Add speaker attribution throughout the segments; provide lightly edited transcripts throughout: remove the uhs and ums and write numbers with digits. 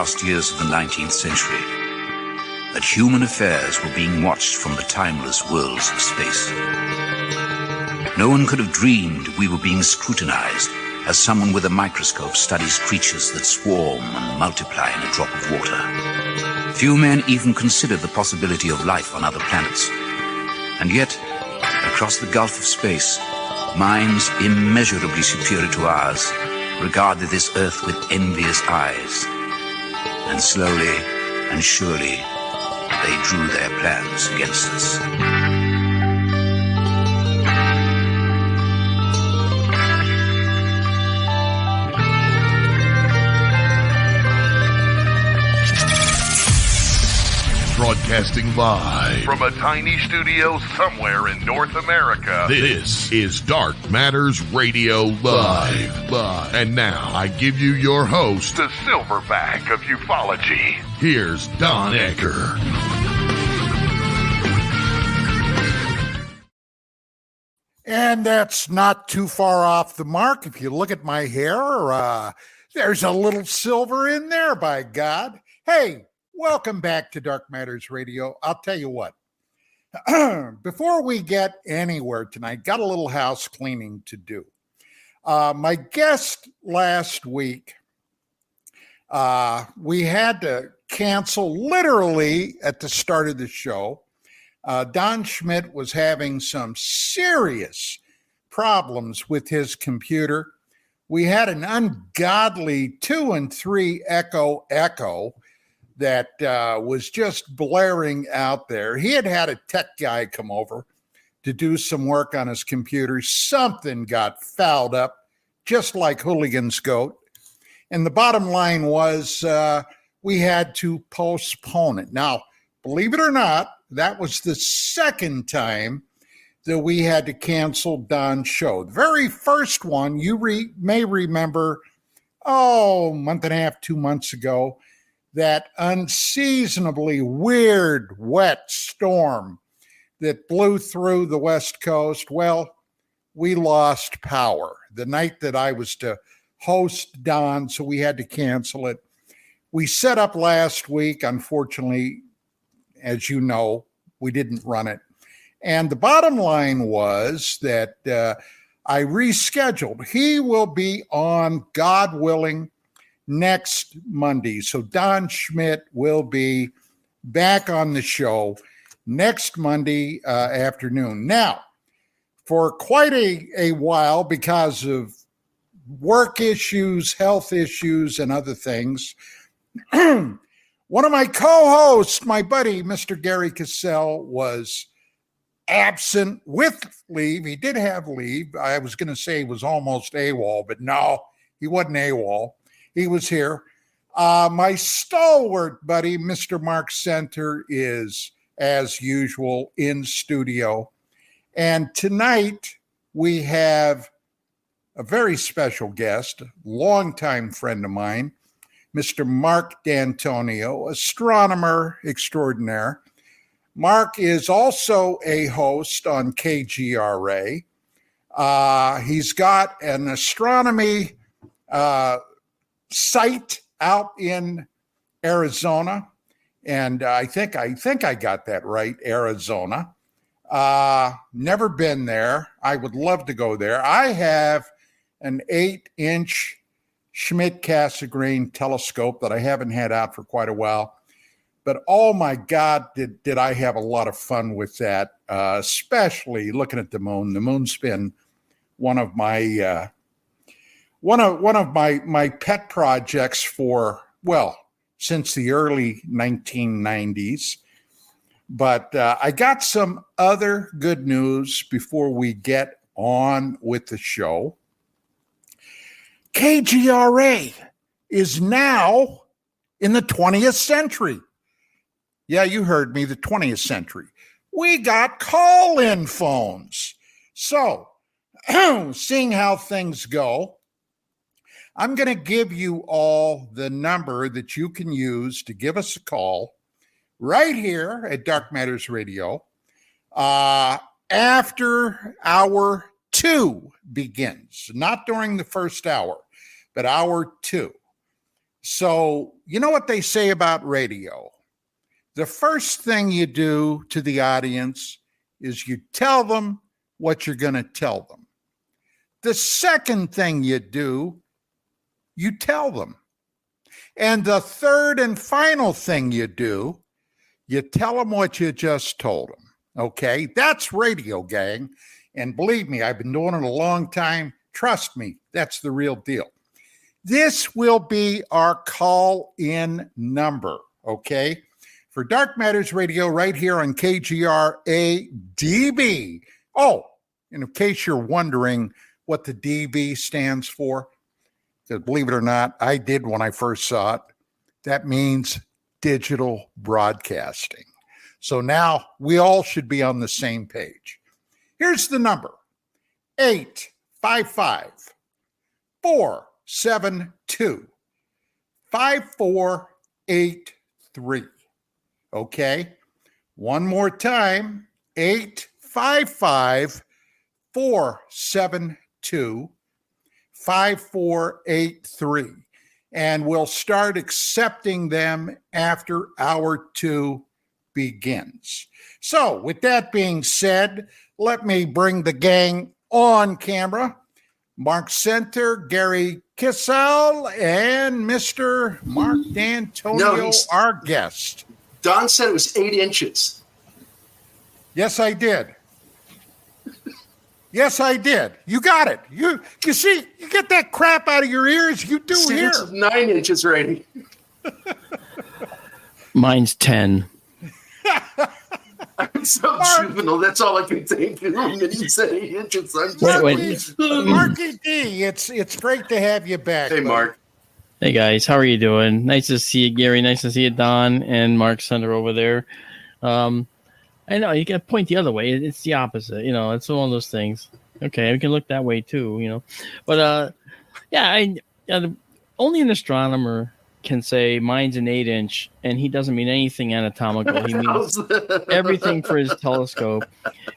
Speaker 1: last years of the 19th century, that human affairs were being watched from the timeless worlds of space. No one could have dreamed we were being scrutinized as someone with a microscope studies creatures that swarm and multiply in a drop of water. Few men even considered the possibility of life on other planets. And yet, across the gulf of space, minds immeasurably superior to ours regarded this Earth with envious eyes. And slowly and surely, they drew their plans against us.
Speaker 2: Broadcasting live
Speaker 3: from a tiny studio somewhere in North America.
Speaker 2: This is Dark Matters Radio Live. And now I give you your host,
Speaker 3: the silverback of ufology.
Speaker 2: Here's Don Ecker.
Speaker 4: And that's not too far off the mark. If you look at my hair, there's a little silver in there, by God. Hey, welcome back to Dark Matters Radio. I'll tell you what, before we get anywhere tonight, got a little house cleaning to do. My guest last week, we had to cancel literally at the start of the show. Don Schmidt was having some serious problems with his computer. We had an ungodly 2 and 3 echo that was just blaring out there. He had a tech guy come over to do some work on his computer. Something got fouled up, just like Hooligan's goat. And the bottom line was we had to postpone it. Now, believe it or not, that was the second time that we had to cancel Don's show. The very first one, you may remember, a month and a half, 2 months ago, that unseasonably weird, wet storm that blew through the West Coast. Well, we lost power the night that I was to host Don, so we had to cancel it. We set up last week. Unfortunately, as you know, we didn't run it. And the bottom line was that I rescheduled. He will be on, God willing, next Monday. So Don Schmidt will be back on the show next Monday afternoon. Now, for quite a while, because of work issues, health issues, and other things, one of my co-hosts, my buddy, Mr. Gary Cassell, was absent with leave. He did have leave. I was going to say he was almost AWOL, but no, he wasn't AWOL. He was here. My stalwart buddy, Mr. Mark Center, is, as usual, in studio. And tonight we have a very special guest, longtime friend of mine, Mr. Marc Dantonio, astronomer extraordinaire. Mark is also a host on KGRA. He's got an astronomy site out in Arizona, and I think I got that right, Arizona. Never been there. I would love to go there. I have an 8-inch Schmidt-Cassegrain telescope that I haven't had out for quite a while. But oh my God, did I have a lot of fun with that, especially looking at the moon. The moon's been one of my my pet projects for, well, since the early 1990s. But I got some other good news before we get on with the show. KGRA is now in the 20th century. Yeah, you heard me, the 20th century. We got call-in phones. So, seeing how things go, I'm going to give you all the number that you can use to give us a call right here at Dark Matters Radio after hour 2 begins. Not during the first hour, but hour 2. So, you know what they say about radio? The first thing you do to the audience is you tell them what you're going to tell them. The second thing you do, you tell them. And the third and final thing you do, you tell them what you just told them. Okay? That's radio, gang. And believe me, I've been doing it a long time. Trust me, that's the real deal. This will be our call-in number, okay? For Dark Matters Radio right here on KGR-ADB. Oh, and in case you're wondering what the DB stands for, because believe it or not, I did when I first saw it. That means digital broadcasting. So now we all should be on the same page. Here's the number, 855-472-5483. Okay? One more time, 855-472-5483. And we'll start accepting them after hour 2 begins. So, with that being said, let me bring the gang on camera. Mark Center, Gary Kissel, and Mr. Marc Dantonio, our guest.
Speaker 5: Don said it was 8 inches.
Speaker 4: Yes, I did. Yes, I did. You got it. You see, you get that crap out of your ears. You do
Speaker 5: See,
Speaker 4: here.
Speaker 5: it's 9 inches already.
Speaker 6: Mine's 10.
Speaker 5: I'm so juvenile. That's all I can think. When you said 8 inches,
Speaker 4: Marky D, it's great to have you back.
Speaker 5: Hey,
Speaker 4: buddy.
Speaker 5: Mark.
Speaker 6: Hey, guys. How are you doing? Nice to see you, Gary. Nice to see you, Don, and Mark Center over there. I know you got to point the other way. It's the opposite. You know, it's one of those things. Okay, we can look that way too. You know, but only an astronomer can say mine's an 8-inch, and he doesn't mean anything anatomical. He means everything for his telescope.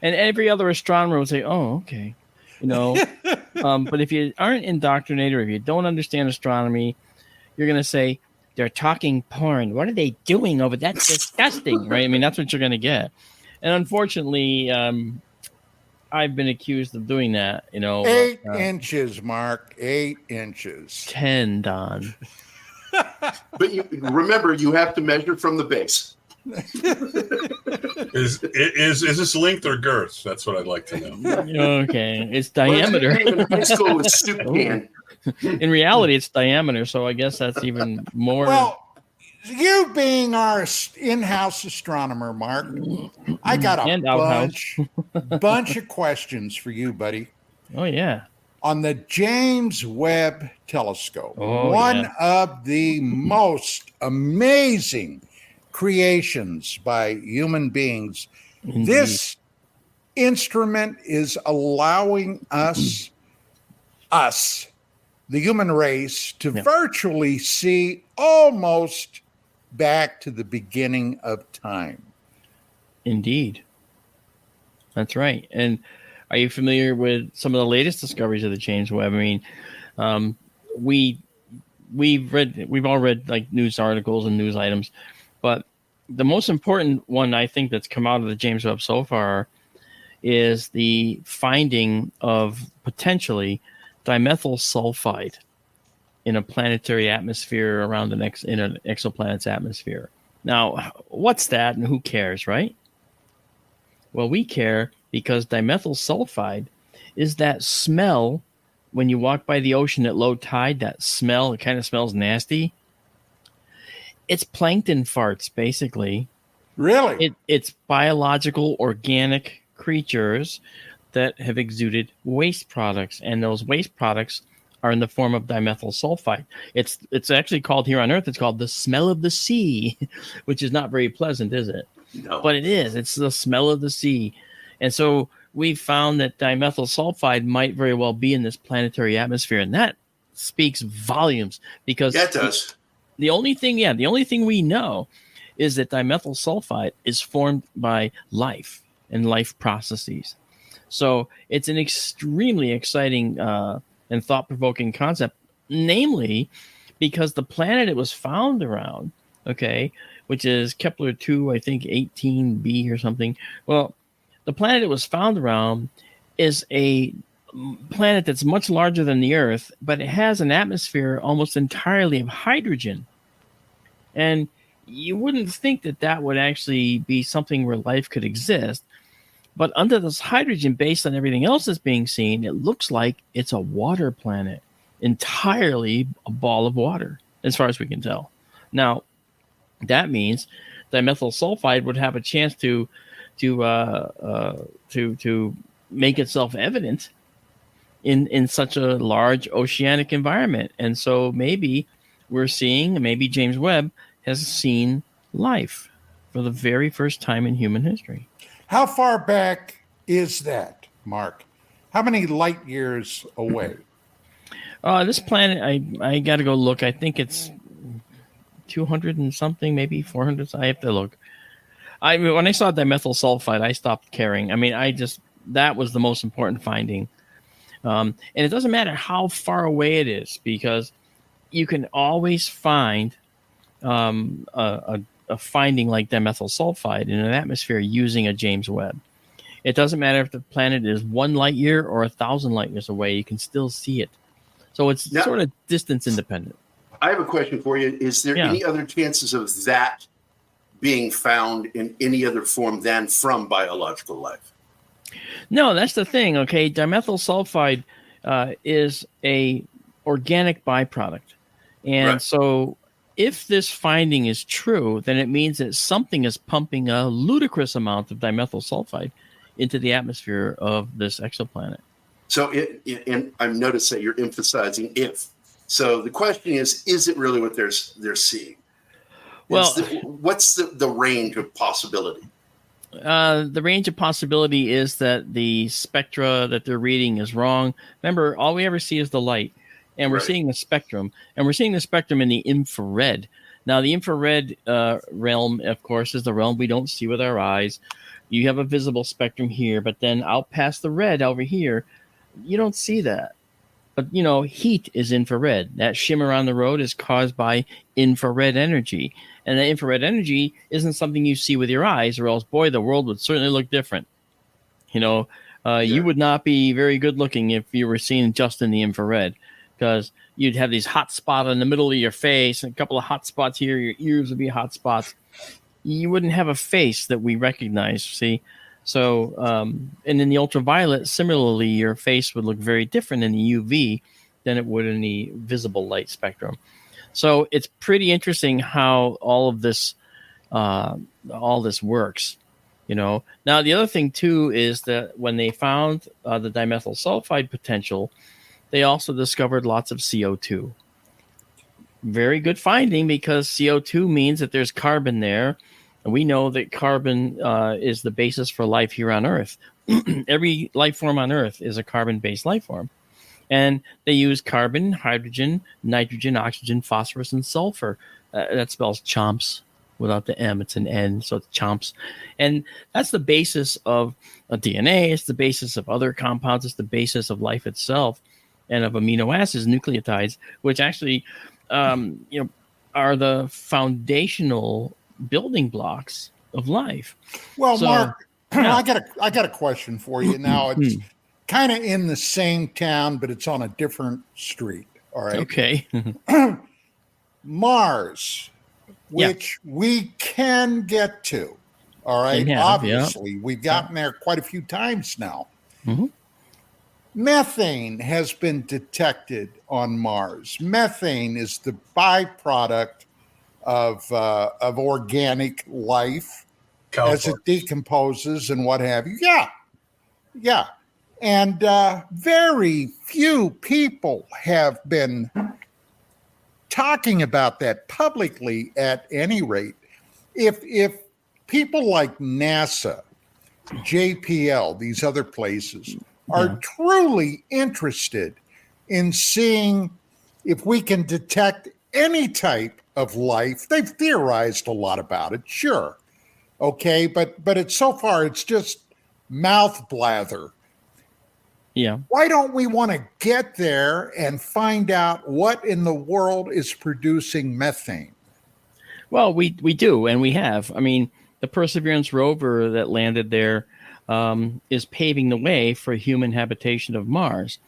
Speaker 6: And every other astronomer would say, "Oh, okay," you know. But if you aren't indoctrinated, or if you don't understand astronomy, you're gonna say they're talking porn. What are they doing over? That's disgusting, right? I mean, that's what you're gonna get. And unfortunately, I've been accused of doing that. You know,
Speaker 4: 8 inches, Mark. 8 inches.
Speaker 6: 10, Don.
Speaker 5: But remember, you have to measure from the base.
Speaker 7: Is this length or girth? That's what I'd like to know.
Speaker 6: Okay, it's diameter.
Speaker 5: In high school with soup can.
Speaker 6: In reality, it's diameter, so I guess that's even more.
Speaker 4: Well, you being our in-house astronomer, Mark, I got a bunch of questions for you, buddy.
Speaker 6: Oh, yeah.
Speaker 4: On the James Webb Telescope, one of the most amazing creations by human beings.
Speaker 6: Indeed.
Speaker 4: This instrument is allowing us, the human race, to virtually see almost back to the beginning of time.
Speaker 6: Indeed. That's right. And are you familiar with some of the latest discoveries of the James Webb? I mean, we've all read like news articles and news items, but the most important one I think that's come out of the James Webb so far is the finding of potentially dimethyl sulfide in a planetary atmosphere around in an exoplanet's atmosphere. Now, what's that and who cares, right? Well, we care because dimethyl sulfide is that smell when you walk by the ocean at low tide, that smell, it kind of smells nasty. It's plankton farts, basically.
Speaker 4: Really?
Speaker 6: It's biological, organic creatures that have exuded waste products, and those waste products are in the form of dimethyl sulfide. It's actually called here on Earth, it's called the smell of the sea, which is not very pleasant, is it?
Speaker 5: No.
Speaker 6: But it is. It's the smell of the sea. And so we found that dimethyl sulfide might very well be in this planetary atmosphere, and that speaks volumes because
Speaker 5: That does.
Speaker 6: the only thing we know is that dimethyl sulfide is formed by life and life processes. So it's an extremely exciting and thought-provoking concept, namely because the planet it was found around, okay, which is Kepler 2, I think 18b or something. Well, the planet it was found around is a planet that's much larger than the Earth, but it has an atmosphere almost entirely of hydrogen. And you wouldn't think that that would actually be something where life could exist. But under this hydrogen, based on everything else that's being seen, it looks like it's a water planet, entirely a ball of water, as far as we can tell. Now, that means dimethyl sulfide would have a chance to make itself evident in such a large oceanic environment. And so maybe maybe James Webb has seen life for the very first time in human history.
Speaker 4: How far back is that, Mark? How many light years away?
Speaker 6: This planet, I got to go look. I think it's 200 and something, maybe 400. I have to look. When I saw dimethyl sulfide, I stopped caring. I mean, that was the most important finding. And it doesn't matter how far away it is, because you can always find a finding like dimethyl sulfide in an atmosphere using a James Webb. It doesn't matter if the planet is 1 light year or 1,000 light years away, you can still see it. So it's sort of distance independent.
Speaker 5: I have a question for you. Is there any other chances of that being found in any other form than from biological life?
Speaker 6: No, that's the thing. Okay, dimethyl sulfide is a organic byproduct, and so if this finding is true, then it means that something is pumping a ludicrous amount of dimethyl sulfide into the atmosphere of this exoplanet.
Speaker 5: So, and I've noticed that you're emphasizing if. So the question is it really what they're seeing?
Speaker 6: Well,
Speaker 5: what's the range of possibility?
Speaker 6: The range of possibility is that the spectra that they're reading is wrong. Remember, all we ever see is the light, and we're seeing the spectrum, and we're seeing the spectrum in the infrared. Now, the infrared realm, of course, is the realm we don't see with our eyes. You have a visible spectrum here, but then out past the red over here, you don't see that. But, heat is infrared. That shimmer on the road is caused by infrared energy. And the infrared energy isn't something you see with your eyes, or else, boy, the world would certainly look different. You would not be very good looking if you were seen just in the infrared, because you'd have these hot spots in the middle of your face and a couple of hot spots here. Your ears would be hot spots. You wouldn't have a face that we recognize, see? So, and in the ultraviolet, similarly, your face would look very different in the UV than it would in the visible light spectrum. So it's pretty interesting how all this works, Now, the other thing, too, is that when they found the dimethyl sulfide potential, they also discovered lots of CO2. Very good finding, because CO2 means that there's carbon there. And we know that carbon is the basis for life here on Earth. Every life form on Earth is a carbon-based life form. And they use carbon, hydrogen, nitrogen, oxygen, phosphorus, and sulfur. That spells chomps without the M. It's an N, so it's chomps. And that's the basis of DNA. It's the basis of other compounds. It's the basis of life itself, and of amino acids, nucleotides, which actually are the foundational building blocks of life.
Speaker 4: Well, so, Mark, I got a question for you. Now, it's kind of in the same town, but it's on a different street. All right.
Speaker 6: Okay.
Speaker 4: Mars, which we can get to. All right. Obviously, we've gotten there quite a few times now. Mm-hmm. Methane has been detected on Mars. Methane is the byproduct of organic life as it decomposes and what have you. Yeah. And very few people have been talking about that publicly, at any rate. If people like NASA, JPL, these other places, are truly interested in seeing if we can detect any type of life, they've theorized a lot about it, sure. Okay, but it's so far it's just mouth blather.
Speaker 6: Yeah.
Speaker 4: Why don't we want to get there and find out what in the world is producing methane?
Speaker 6: Well, we do, and we have. I mean, the Perseverance rover that landed there is paving the way for human habitation of Mars.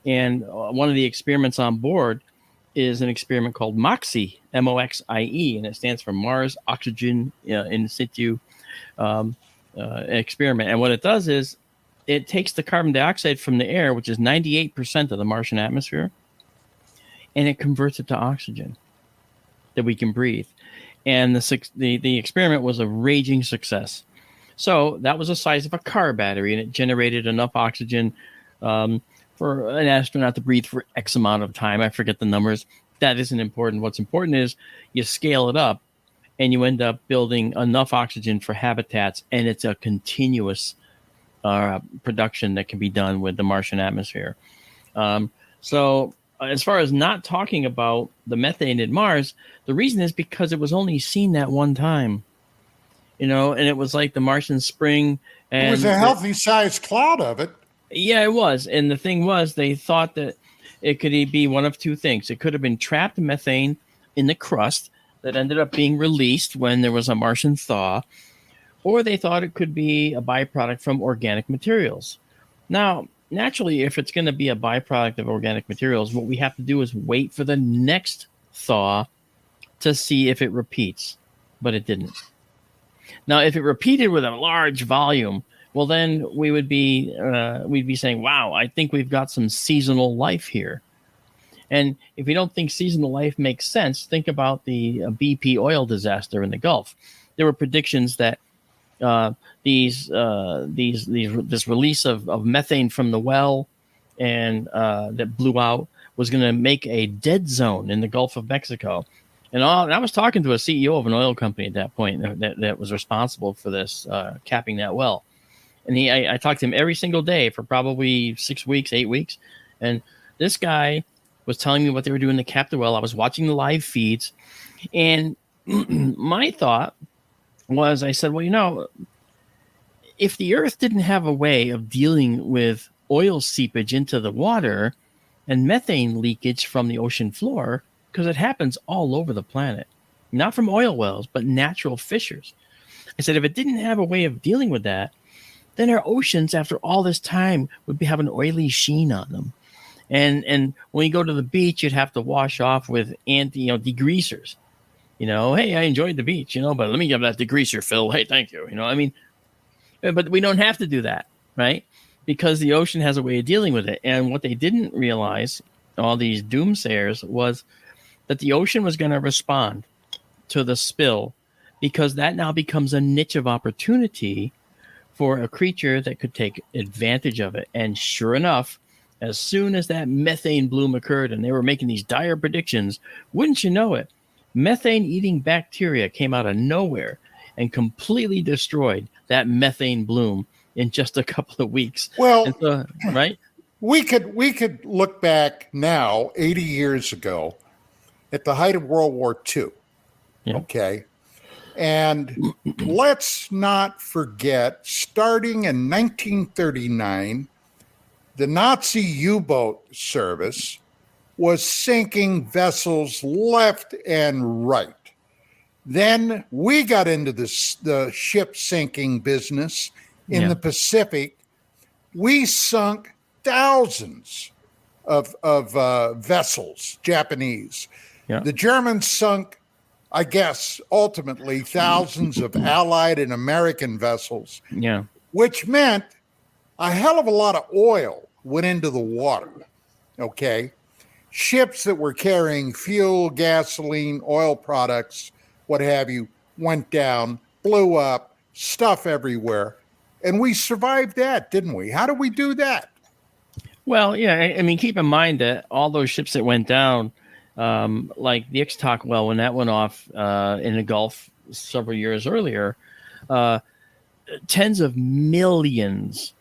Speaker 6: And one of the experiments on board is an experiment called MOXIE, MOXIE, and it stands for Mars Oxygen in Situ experiment. And what it does is it takes the carbon dioxide from the air, which is 98% of the Martian atmosphere, and it converts it to oxygen that we can breathe. And the experiment was a raging success. So that was the size of a car battery, and it generated enough oxygen for an astronaut to breathe for X amount of time. I forget the numbers. That isn't important. What's important is you scale it up, and you end up building enough oxygen for habitats, and it's a continuous production that can be done with the Martian atmosphere. So as far as not talking about the methane in Mars, the reason is because it was only seen that one time, and it was like the Martian spring. And
Speaker 4: it was a healthy sized cloud of it.
Speaker 6: Yeah, it was. And the thing was, they thought that it could be one of two things. It could have been trapped methane in the crust that ended up being released when there was a Martian thaw, or they thought it could be a byproduct from organic materials. Now, naturally, if it's going to be a byproduct of organic materials, what we have to do is wait for the next thaw to see if it repeats, but it didn't. Now, if it repeated with a large volume, well, then we'd be saying, wow, I think we've got some seasonal life here. And if you don't think seasonal life makes sense, think about the BP oil disaster in the Gulf. There were predictions that this release of methane from the well and that blew out was going to make a dead zone in the Gulf of Mexico. And I was talking to a CEO of an oil company at that point that was responsible for this, capping that well. And I talked to him every single day for probably 6 weeks, 8 weeks. And this guy was telling me what they were doing to cap the well. I was watching the live feeds. And my thought was, I said, well, if the Earth didn't have a way of dealing with oil seepage into the water and methane leakage from the ocean floor, because it happens all over the planet, not from oil wells, but natural fissures. I said, if it didn't have a way of dealing with that, then our oceans, after all this time, would have an oily sheen on them. And when you go to the beach, you'd have to wash off with degreasers. Hey, I enjoyed the beach, but let me give that degreaser, Phil. Hey, thank you. But we don't have to do that, right? Because the ocean has a way of dealing with it. And what they didn't realize, all these doomsayers, was that the ocean was going to respond to the spill, because that now becomes a niche of opportunity for a creature that could take advantage of it. And sure enough, as soon as that methane bloom occurred and they were making these dire predictions, wouldn't you know it, methane-eating bacteria came out of nowhere and completely destroyed that methane bloom in just a couple of weeks.
Speaker 4: Well,
Speaker 6: right?
Speaker 4: We could look back now, 80 years ago, at the height of World War II.
Speaker 6: Yeah.
Speaker 4: Okay. And let's not forget, starting in 1939, the Nazi U-boat service was sinking vessels left and right. Then we got into the ship sinking business in the Pacific. We sunk thousands of vessels, Japanese.
Speaker 6: Yeah.
Speaker 4: The Germans sunk, I guess, ultimately thousands of Allied and American vessels.
Speaker 6: Yeah.
Speaker 4: Which meant a hell of a lot of oil went into the water. Okay. Ships that were carrying fuel, gasoline, oil products, what have you, went down, blew up, stuff everywhere. And we survived that, didn't we? How did we do that?
Speaker 6: Well, yeah, I mean, keep in mind that all those ships that went down, like the Ixtoc well, when that went off in the Gulf several years earlier, tens of millions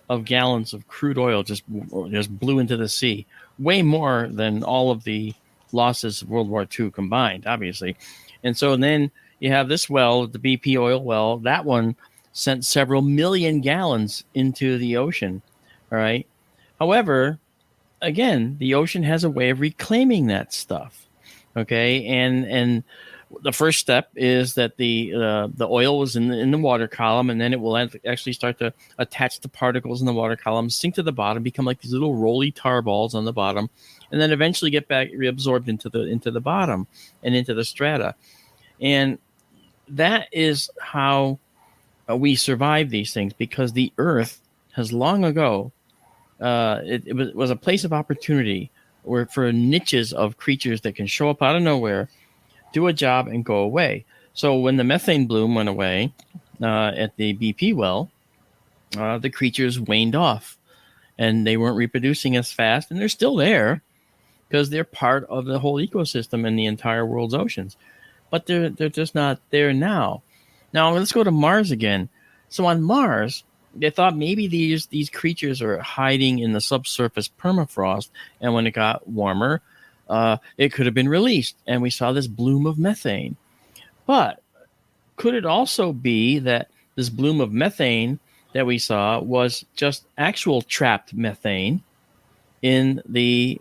Speaker 6: of gallons of crude oil just blew into the sea, way more than all of the losses of World War II combined, obviously. And so then you have this well, the BP oil well, that one sent several million gallons into the ocean. All right. However, again, the ocean has a way of reclaiming that stuff. Okay, and the first step is that the oil was in the water column, and then it will actually start to attach the particles in the water column, sink to the bottom, become like these little roly tar balls on the bottom, and then eventually get back reabsorbed into the bottom and into the strata. And that is how we survive these things, because the Earth has long ago it was a place of opportunity where for niches of creatures that can show up out of nowhere, do a job, and go away. So when the methane bloom went away at the BP well, the creatures waned off, and they weren't reproducing as fast, and they're still there because they're part of the whole ecosystem in the entire world's oceans. But they're just not there now. Now let's go to Mars again. So on Mars, they thought maybe these creatures are hiding in the subsurface permafrost, and when it got warmer, it could have been released, and we saw this bloom of methane. But could it also be that this bloom of methane that we saw was just actual trapped methane in the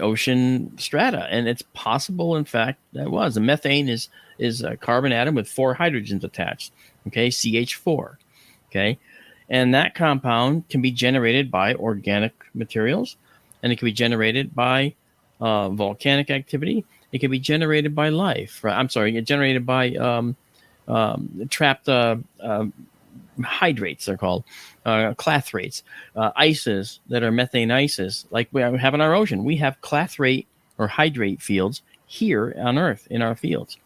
Speaker 6: ocean strata? And it's possible, in fact, that was. The methane is a carbon atom with 4 hydrogens attached, okay, CH4, okay? And that compound can be generated by organic materials, and it can be generated by volcanic activity. It can be generated by life. I'm sorry, generated by trapped hydrates, they're called, clathrates, ices that are methane ices, like we have in our ocean. We have clathrate or hydrate fields here on Earth in our fields.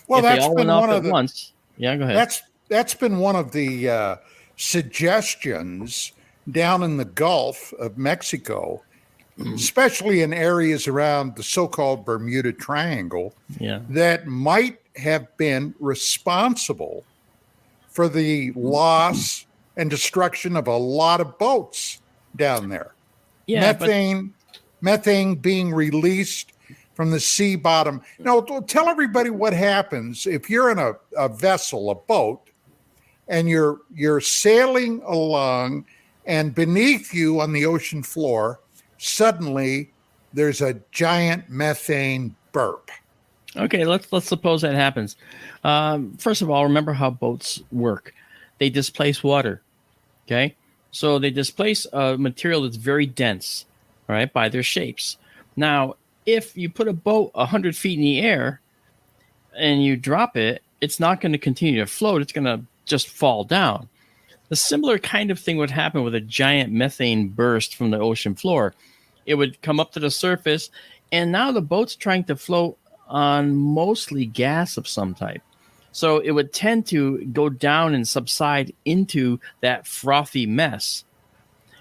Speaker 4: Well,
Speaker 6: if
Speaker 4: that's
Speaker 6: they all
Speaker 4: been
Speaker 6: went
Speaker 4: one
Speaker 6: off
Speaker 4: of the.
Speaker 6: once, yeah, go ahead.
Speaker 4: That's been one of the suggestions down in the Gulf of Mexico, especially in areas around the so-called Bermuda Triangle, that might have been responsible for the loss and destruction of a lot of boats down there. Yeah, methane being released from the sea bottom. Now, tell everybody what happens if you're in a vessel, a boat, and you're sailing along, and beneath you on the ocean floor, suddenly there's a giant methane burp.
Speaker 6: Okay, let's suppose that happens. First of all, remember how boats work. They displace water, okay? So they displace a material that's very dense, right, by their shapes. Now, if you put a boat 100 feet in the air and you drop it, it's not going to continue to float. It's going to just fall down. The similar kind of thing would happen with a giant methane burst from the ocean floor. It would come up to the surface, and now the boat's trying to float on mostly gas of some type. So it would tend to go down and subside into that frothy mess.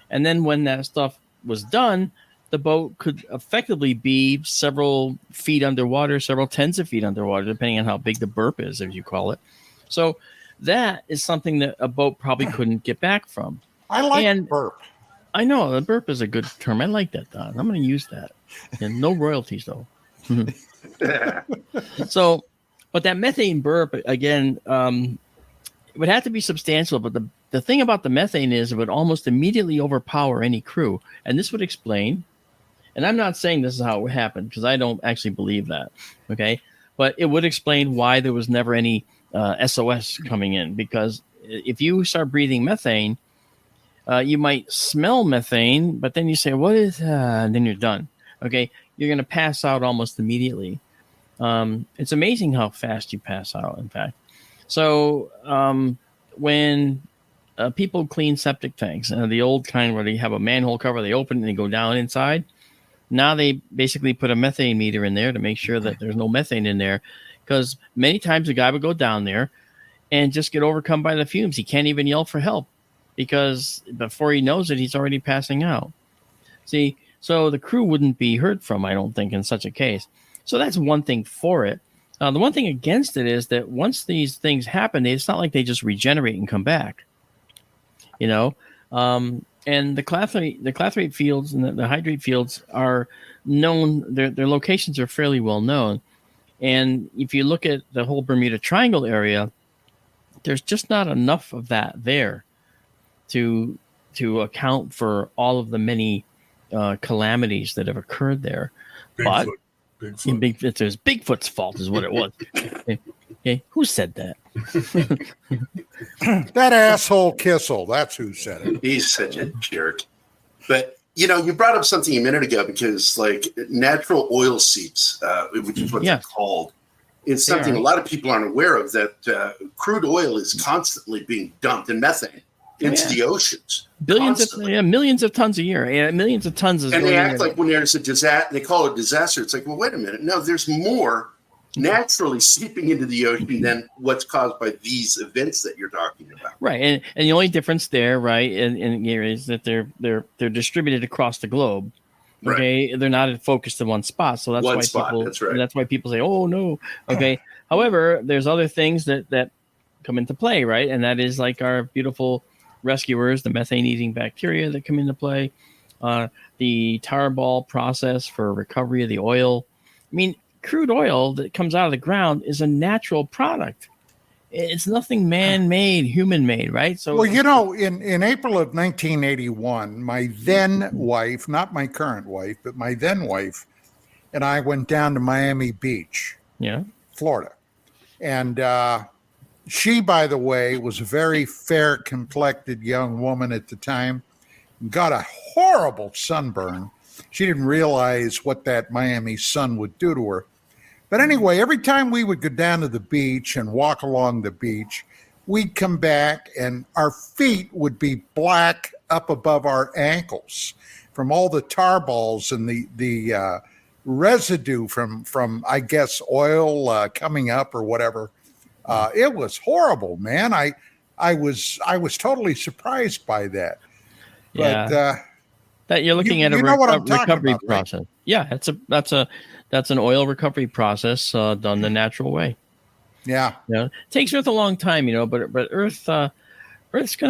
Speaker 6: And then when that stuff was done, the boat could effectively be several feet underwater, several tens of feet underwater, depending on how big the burp is, as you call it. So that is something that a boat probably couldn't get back from.
Speaker 4: I like burp.
Speaker 6: I know, the burp is a good term. I like that, Don. I'm going to use that. And no royalties, though. So, but that methane burp, again, it would have to be substantial. But the thing about the methane is it would almost immediately overpower any crew. And this would explain, and I'm not saying this is how it would happen, because I don't actually believe that, okay? But it would explain why there was never any SOS coming in, because if you start breathing methane, you might smell methane, but then you say, what is, and then you're done. Okay. You're going to pass out almost immediately. It's amazing how fast you pass out, in fact. So when people clean septic tanks, the old kind where they have a manhole cover, they open and they go down inside. Now they basically put a methane meter in there to make sure that there's no methane in there. Because many times a guy would go down there and just get overcome by the fumes. He can't even yell for help, because before he knows it, he's already passing out. See, so the crew wouldn't be heard from, I don't think, in such a case. So that's one thing for it. The one thing against it is that once these things happen, it's not like they just regenerate and come back. You know, and the clathrate fields and the hydrate fields are known. Their locations are fairly well known. And if you look at the whole Bermuda Triangle area, there's just not enough of that there to account for all of the many calamities that have occurred there. But
Speaker 7: Bigfoot.
Speaker 6: It's Bigfoot's fault is what it was. Okay, who said that?
Speaker 4: That asshole Kissel. That's who said it.
Speaker 5: He's such a jerk. But, you brought up something a minute ago because, like, natural oil seeps, which is what they're called, is something a lot of people aren't aware of, that crude oil is constantly being dumped, and methane into the oceans.
Speaker 6: Millions of tons a year. Millions of tons.
Speaker 5: And they act like when there's a disaster, they call it disaster. It's like, well, wait a minute. No, there's more naturally seeping into the ocean than what's caused by these events that you're talking about.
Speaker 6: Right. And the only difference there, right, in here is that they're distributed across the globe. Okay. Right. They're not focused in one spot. So that's why people say, oh no. Okay. However, there's other things that come into play, right? And that is like our beautiful rescuers, the methane-eating bacteria that come into play, the tarball process for recovery of the oil. I mean, crude oil that comes out of the ground is a natural product. It's nothing man-made, human-made, right? So,
Speaker 4: well, in April of 1981, my then wife, not my current wife, but my then wife, and I went down to Miami Beach, Florida. And she, by the way, was a very fair-complected young woman at the time, got a horrible sunburn. She didn't realize what that Miami sun would do to her. But anyway, every time we would go down to the beach and walk along the beach, we'd come back and our feet would be black up above our ankles from all the tar balls and the residue from I guess oil coming up or whatever. It was horrible, man. I was totally surprised by that.
Speaker 6: Yeah.
Speaker 4: But
Speaker 6: that you're looking at a recovery about, process. Right? Yeah, that's an oil recovery process done the natural way.
Speaker 4: Yeah.
Speaker 6: It takes Earth a long time, but Earth's going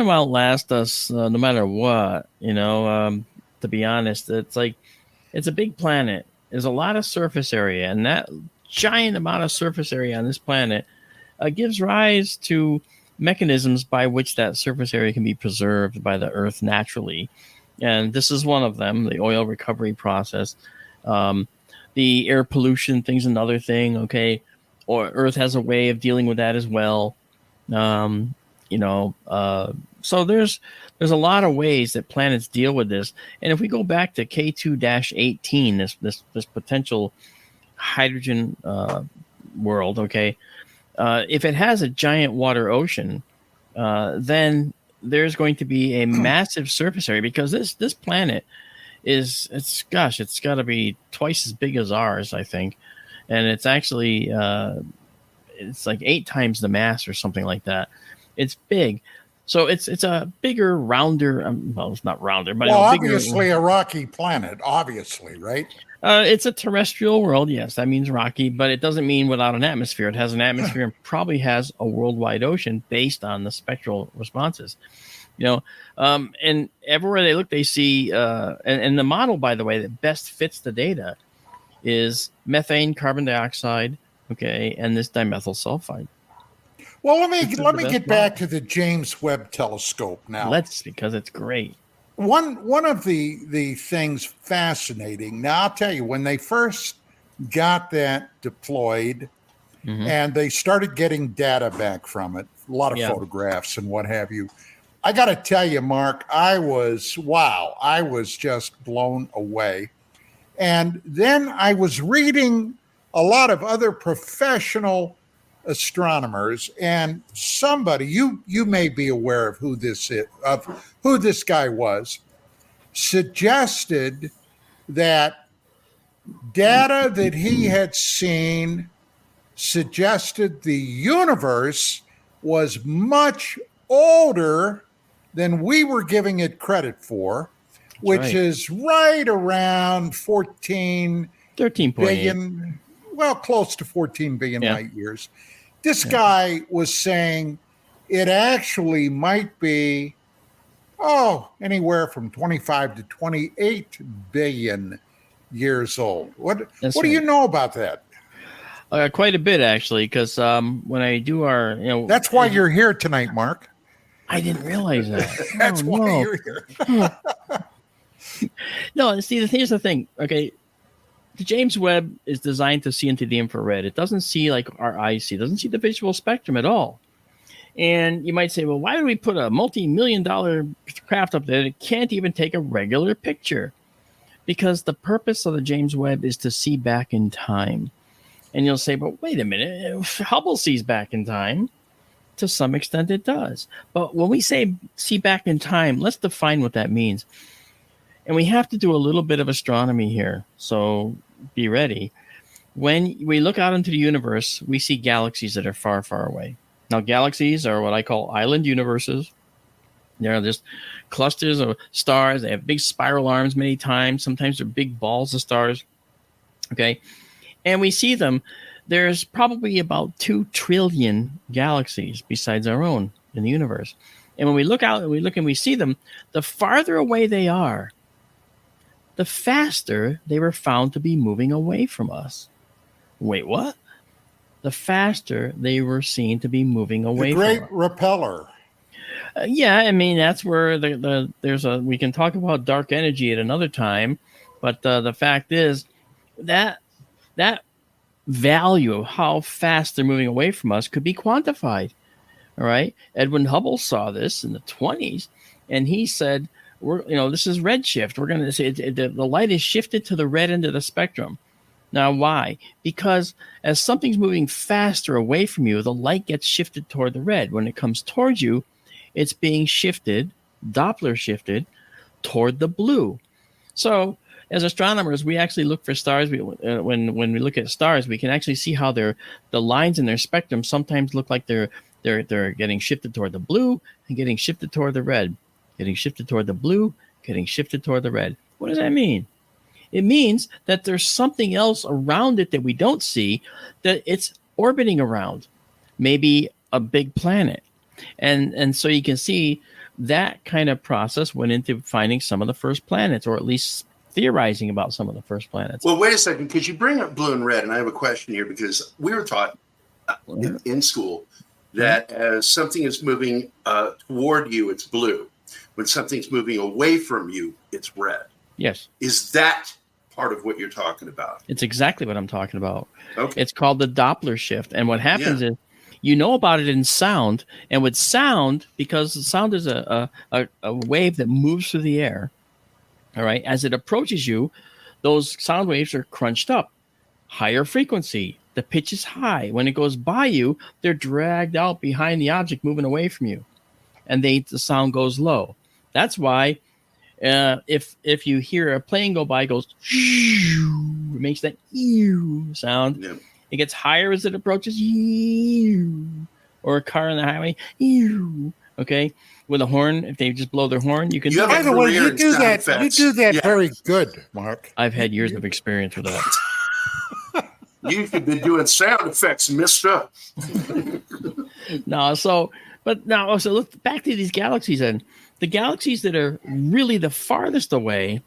Speaker 6: to outlast us no matter what, to be honest. It's a big planet. There's a lot of surface area, and that giant amount of surface area on this planet gives rise to mechanisms by which that surface area can be preserved by the Earth naturally. And this is one of them, the oil recovery process. The air pollution thing's another thing, okay? Or Earth has a way of dealing with that as well. So there's a lot of ways that planets deal with this. And if we go back to K2-18, this potential hydrogen world, okay? If it has a giant water ocean, then there's going to be a massive surface area because this planet it's got to be twice as big as ours, I think, and it's actually it's like 8 times the mass or something like that. It's big, so it's a bigger, rounder. Well, it's not rounder, but
Speaker 4: obviously a rocky planet, obviously, right?
Speaker 6: It's a terrestrial world, yes. That means rocky, but it doesn't mean without an atmosphere. It has an atmosphere and probably has a worldwide ocean based on the spectral responses. And everywhere they look, they see, and the model, by the way, that best fits the data is methane, carbon dioxide, okay, and this dimethyl sulfide.
Speaker 4: Well, let me get back to the James Webb Telescope now.
Speaker 6: Because it's great.
Speaker 4: One of the things fascinating. Now, I'll tell you, when they first got that deployed and they started getting data back from it, a lot of photographs and what have you, I got to tell you, Mark, I was just blown away. And then I was reading a lot of other professional astronomers, and somebody you may be aware of who this guy was, suggested that data that he had seen suggested the universe was much older than we were giving it credit for, which is right around 13 billion, well, close to 14 billion light years. This guy was saying it actually might be, anywhere from 25 to 28 billion years old. What do you know about that?
Speaker 6: Quite a bit, actually, because when I do our,
Speaker 4: That's why you're here tonight, Mark.
Speaker 6: I didn't realize that.
Speaker 4: That's why you're here.
Speaker 6: No, see, here's the thing. Okay, the James Webb is designed to see into the infrared. It doesn't see like our eyes see. It doesn't see the visual spectrum at all. And you might say, well, why do we put a multi-million-dollar craft up there that can't even take a regular picture? Because the purpose of the James Webb is to see back in time. And you'll say, but wait a minute, Hubble sees back in time. To some extent it does. But when we say see back in time, let's define what that means. And we have to do a little bit of astronomy here. So be ready. When we look out into the universe, we see galaxies that are far, far away. Now, galaxies are what I call island universes. They're just clusters of stars. They have big spiral arms many times. Sometimes they're big balls of stars. Okay. And we see them. There's probably about 2 trillion galaxies besides our own in the universe. And when we look out and we see them, the farther away they are, the faster they were found to be moving away from us. Wait, what? The faster they were seen to be moving away from us.
Speaker 4: The great repeller.
Speaker 6: Yeah, I mean, that's where we can talk about dark energy at another time, but the fact is that value of how fast they're moving away from us could be quantified. All right. Edwin Hubble saw this in the 1920s, and he said, this is redshift. We're going to say the light is shifted to the red end of the spectrum. Now, why? Because as something's moving faster away from you, the light gets shifted toward the red. When it comes towards you, it's being shifted, Doppler shifted, toward the blue. So as astronomers, we actually look for stars. When we look at stars, we can actually see how the lines in their spectrum sometimes look like they're getting shifted toward the blue and getting shifted toward the red, getting shifted toward the blue, getting shifted toward the red. What does that mean? It means that there's something else around it that we don't see that it's orbiting around, maybe a big planet. And so you can see that kind of process went into finding some of the first planets, or at least theorizing about some of the first planets.
Speaker 5: Well, wait a second, because you bring up blue and red, and I have a question here, because we were taught in school that as something is moving toward you, it's blue. When something's moving away from you, it's red.
Speaker 6: Yes.
Speaker 5: Is that part of what you're talking about?
Speaker 6: It's exactly what I'm talking about.
Speaker 5: Okay.
Speaker 6: It's called the Doppler shift. And what happens is, you know about it in sound, and with sound, because sound is a wave that moves through the air, all right, as it approaches you, those sound waves are crunched up, higher frequency, the pitch is high. When it goes by you, they're dragged out behind the object moving away from you, and the sound goes low. That's why if you hear a plane go by, it goes, it makes that sound. Yeah. It gets higher as it approaches, or a car on the highway, okay? With a horn, if they just blow their horn, you can.
Speaker 4: By the way, you do that. You do that very good, Mark.
Speaker 6: I've had years of experience with that.
Speaker 5: You could be doing sound effects, mister.
Speaker 6: So look back to these galaxies, and the galaxies that are really the farthest away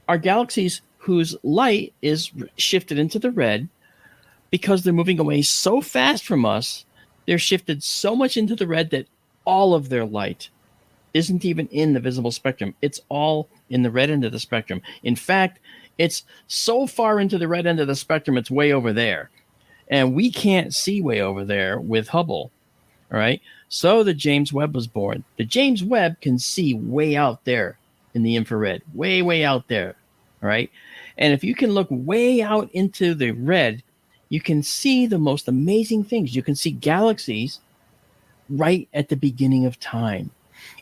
Speaker 6: are galaxies whose light is shifted into the red. Because they're moving away so fast from us, they're shifted so much into the red that all of their light isn't even in the visible spectrum. It's all in the red end of the spectrum. In fact, it's so far into the red end of the spectrum, it's way over there. And we can't see way over there with Hubble. All right. So the James Webb was born. The James Webb can see way out there in the infrared, way, way out there. All right. And if you can look way out into the red, you can see the most amazing things. You can see galaxies right at the beginning of time.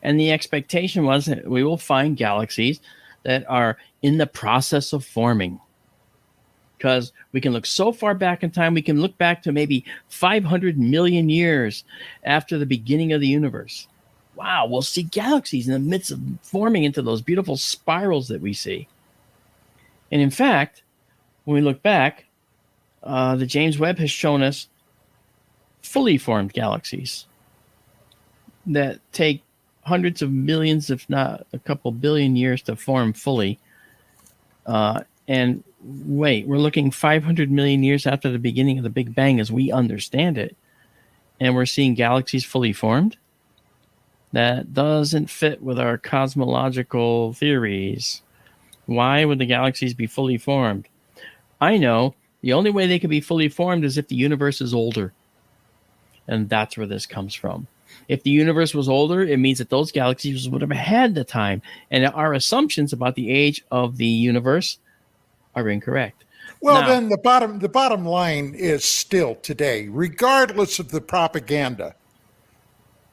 Speaker 6: And the expectation was that we will find galaxies that are in the process of forming. Because we can look so far back in time, we can look back to maybe 500 million years after the beginning of the universe. Wow, we'll see galaxies in the midst of forming into those beautiful spirals that we see. And in fact, when we look back, the James Webb has shown us fully formed galaxies that take hundreds of millions, if not a couple billion years to form fully. And wait, we're looking 500 million years after the beginning of the Big Bang as we understand it. And we're seeing galaxies fully formed? That doesn't fit with our cosmological theories. Why would the galaxies be fully formed? I know the only way they could be fully formed is if the universe is older. And that's where this comes from. If the universe was older, it means that those galaxies would have had the time. And our assumptions about the age of the universe are incorrect.
Speaker 4: Well, then the bottom line is still today, regardless of the propaganda,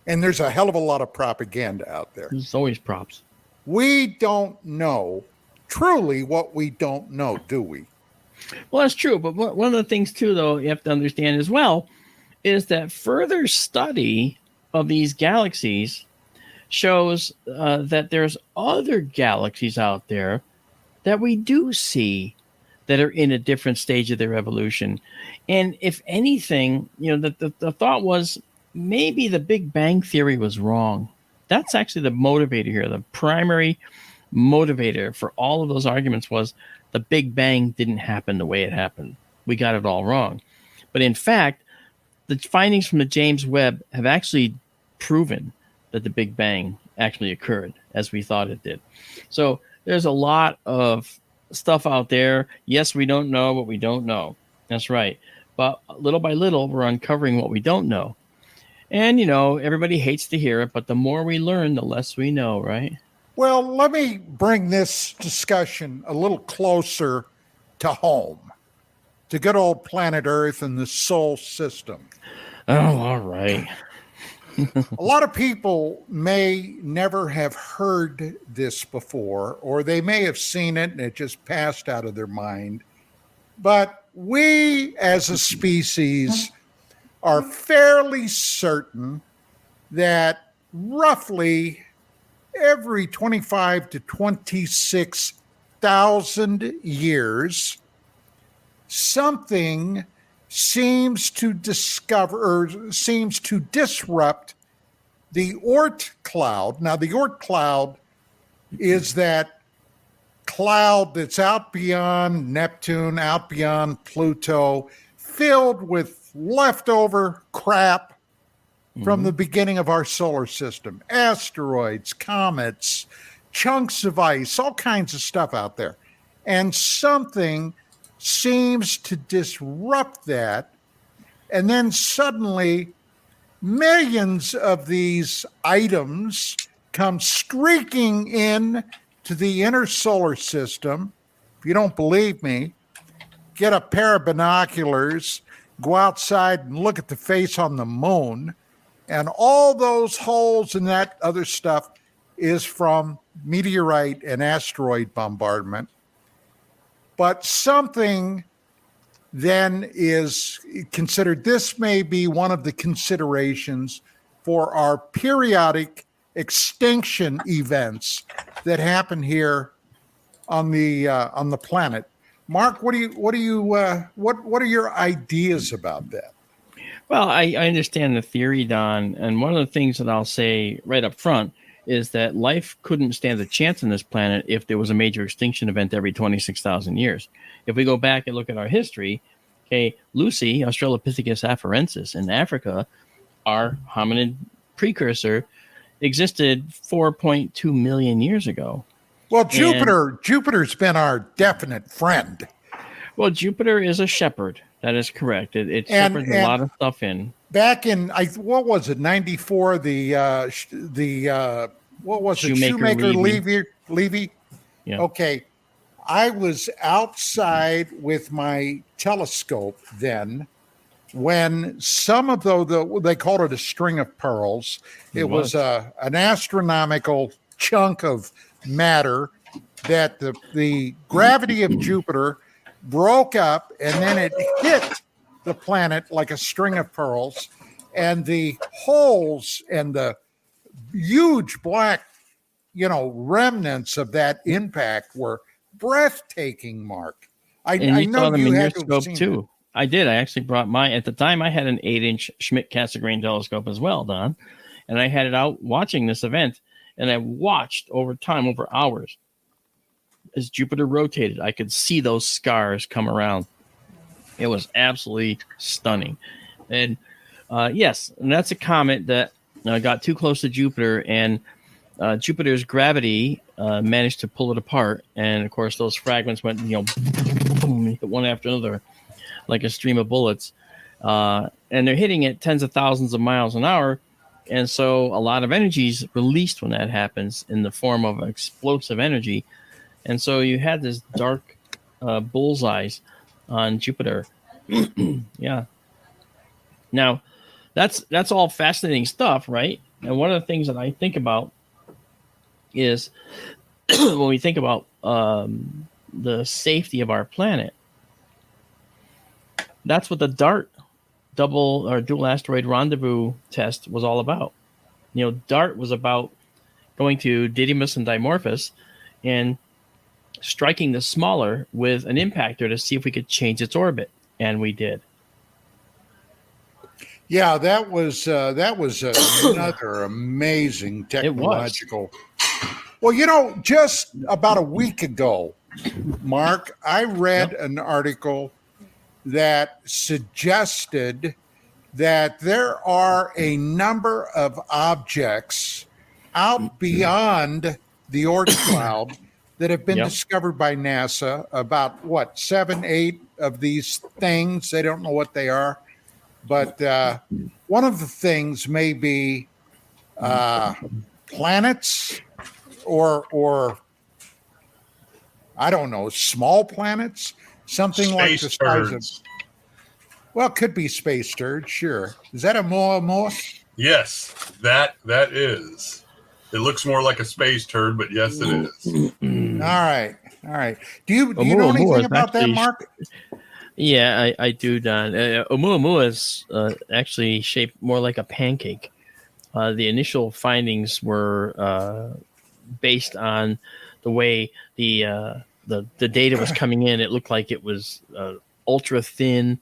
Speaker 4: and there's a hell of a lot of propaganda out there.
Speaker 6: There's always props.
Speaker 4: We don't know truly what we don't know, do we?
Speaker 6: Well, that's true. But one of the things, too, though, you have to understand as well, is that further study of these galaxies shows that there's other galaxies out there that we do see that are in a different stage of their evolution. And if anything, the thought was maybe the Big Bang Theory was wrong. That's actually the motivator here. The primary motivator for all of those arguments was the Big Bang didn't happen the way it happened. We got it all wrong. But in fact, the findings from the James Webb have actually proven that the Big Bang actually occurred as we thought it did. So there's a lot of stuff out there. Yes, we don't know what we don't know. That's right. But little by little, we're uncovering what we don't know. And, everybody hates to hear it, but the more we learn, the less we know, right?
Speaker 4: Well, let me bring this discussion a little closer to home, to good old planet Earth and the solar system.
Speaker 6: Oh, all right.
Speaker 4: A lot of people may never have heard this before, or they may have seen it and it just passed out of their mind. But we as a species are fairly certain that roughly every 25 to 26,000 years, something seems to disrupt the Oort cloud. Now, the Oort cloud is that cloud that's out beyond Neptune, out beyond Pluto, filled with leftover crap from the beginning of our solar system. Asteroids, comets, chunks of ice, all kinds of stuff out there. And something seems to disrupt that. And then suddenly, millions of these items come streaking in to the inner solar system. If you don't believe me, get a pair of binoculars, go outside and look at the face on the moon, and all those holes and that other stuff is from meteorite and asteroid bombardment. But something then is considered, this may be one of the considerations for our periodic extinction events that happen here on the planet. Mark, what are your ideas about that?
Speaker 6: Well, I understand the theory, Don, and one of the things that I'll say right up front is that life couldn't stand a chance on this planet if there was a major extinction event every 26,000 years. If we go back and look at our history, okay, Lucy, Australopithecus afarensis in Africa, our hominid precursor, existed 4.2 million years ago.
Speaker 4: Well, Jupiter's been our definite friend.
Speaker 6: Well, Jupiter is a shepherd. That is correct. It shepherds a lot of stuff in.
Speaker 4: Back in, what was it, 94, Shoemaker Levy?
Speaker 6: Yeah.
Speaker 4: Okay. I was outside with my telescope then when some of they called it a string of pearls. It was an astronomical chunk of matter that the gravity of Jupiter broke up, and then it hit the planet like a string of pearls, and the holes and the huge black, remnants of that impact were breathtaking, Mark. I know
Speaker 6: them
Speaker 4: you
Speaker 6: in your
Speaker 4: had to
Speaker 6: scope too. I did. I actually brought mine. At the time, I had an 8-inch Schmidt-Cassegrain telescope as well, Don, and I had it out watching this event, and I watched over time, over hours, as Jupiter rotated, I could see those scars come around. It was absolutely stunning. And yes, and that's a comet that got too close to Jupiter, and Jupiter's gravity managed to pull it apart. And of course, those fragments went, boom, one after another, like a stream of bullets. And they're hitting at tens of thousands of miles an hour. And so a lot of energy is released when that happens in the form of explosive energy. And so you had this dark bullseyes on Jupiter. Yeah. Now, that's all fascinating stuff, right? And one of the things that I think about is when we think about the safety of our planet, that's what the DART double or dual asteroid rendezvous test was all about. DART was about going to Didymos and Dimorphos and striking the smaller with an impactor to see if we could change its orbit, and we did.
Speaker 4: Yeah, that was another amazing technological. Well, just about a week ago, Mark, I read an article that suggested that there are a number of objects out beyond the Oort cloud that have been discovered by NASA. About 7, 8 of these things. They don't know what they are. But one of the things may be planets or I don't know, small planets, something space like the size of. Well, it could be space turds, sure. Is that a Oumuamua?
Speaker 7: Yes, that is. It looks more like a space turd, but yes, it is.
Speaker 4: All right. Do you know anything about that, Mark?
Speaker 6: Yeah, I do, Don. Oumuamua is actually shaped more like a pancake. The initial findings were based on the way the data was coming in. It looked like it was ultra thin,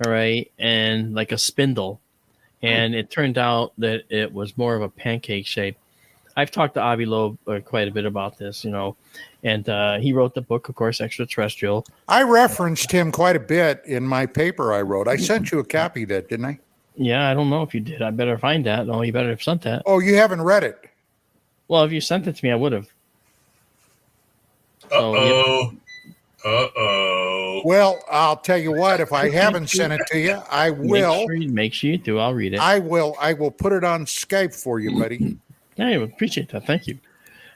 Speaker 6: all right, and like a spindle. And it turned out that it was more of a pancake shape. I've talked to Avi Loeb quite a bit about this, and he wrote the book, of course, Extraterrestrial.
Speaker 4: I referenced him quite a bit in my paper I wrote. I sent you a copy of that, didn't I?
Speaker 6: Yeah, I don't know if you did. I better find that. Oh, you better have sent that.
Speaker 4: Oh, you haven't read it?
Speaker 6: Well, if you sent it to me, I would have.
Speaker 4: Well, I'll tell you what. If I haven't sent it to you, I will.
Speaker 6: Make sure you do. I'll read it.
Speaker 4: I will put it on Skype for you, buddy.
Speaker 6: Yeah, I appreciate that. Thank you.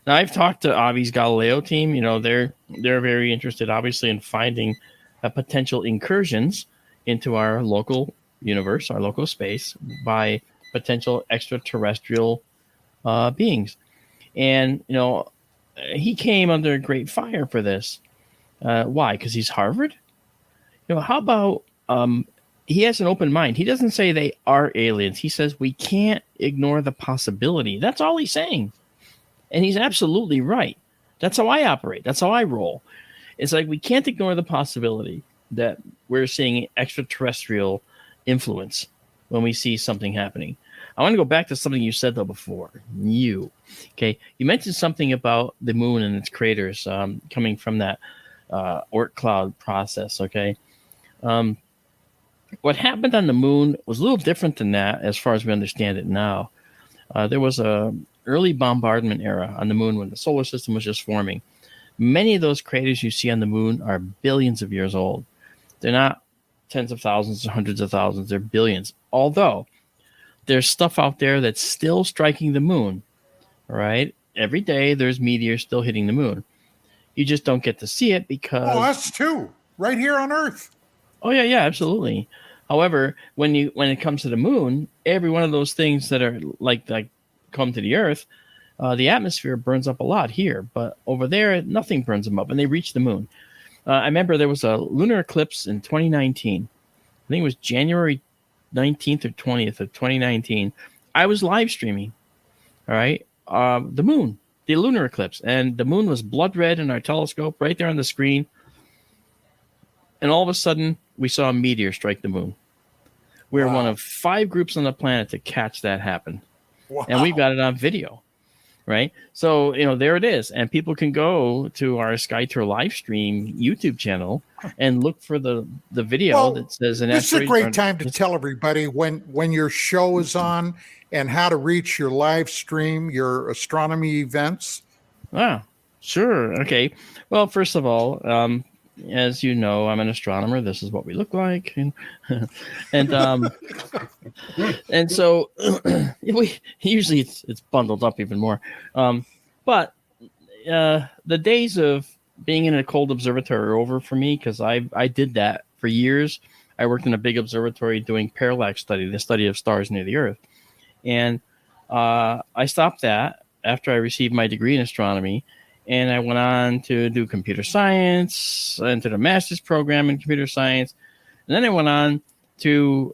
Speaker 6: Now, I've talked to Avi's Galileo team. They're very interested, obviously, in finding potential incursions into our local universe, our local space, by potential extraterrestrial beings. And, he came under great fire for this. Why? Because he's Harvard? How about he has an open mind. He doesn't say they are aliens. He says we can't ignore the possibility. That's all he's saying. And he's absolutely right. That's how I operate. That's how I roll. It's like we can't ignore the possibility that we're seeing extraterrestrial influence when we see something happening. I want to go back to something you said, though, before. You mentioned something about the moon and its craters coming from that Oort cloud process, okay? What happened on the moon was a little different than that as far as we understand it now. There was a early bombardment era on the moon when the solar system was just forming. Many of those craters you see on the moon are billions of years old. They're not tens of thousands or hundreds of thousands. They're billions. Although there's stuff out there that's still striking the moon, all right? Every day there's meteors still hitting the moon. You just don't get to see it because...
Speaker 4: Oh, us too. Right here on Earth.
Speaker 6: Oh, yeah, absolutely. However, when it comes to the moon, every one of those things that are like come to the Earth, the atmosphere burns up a lot here. But over there, nothing burns them up, and they reach the moon. I remember there was a lunar eclipse in 2019. I think it was January 19th or 20th of 2019. I was live streaming, all right, the moon, the lunar eclipse. And the moon was blood red in our telescope right there on the screen. And all of a sudden, we saw a meteor strike the moon. We're one of 5 groups on the planet to catch that happen. Wow. And we've got it on video. right? So, there it is. And people can go to our SkyTour live stream YouTube channel and look for the video that says an
Speaker 4: this is a
Speaker 6: asteroid.
Speaker 4: great time to tell everybody when your show is on and how to reach your live stream, your astronomy events.
Speaker 6: Ah, sure. Okay. Well, first of all, as you know, I'm an astronomer. This is what we look like, and and so we usually it's bundled up even more. But the days of being in a cold observatory are over for me, because I did that for years. I worked in a big observatory doing parallax study, the study of stars near the Earth, and I stopped that after I received my degree in astronomy. And I went on to do computer science, entered a master's program in computer science. And then I went on to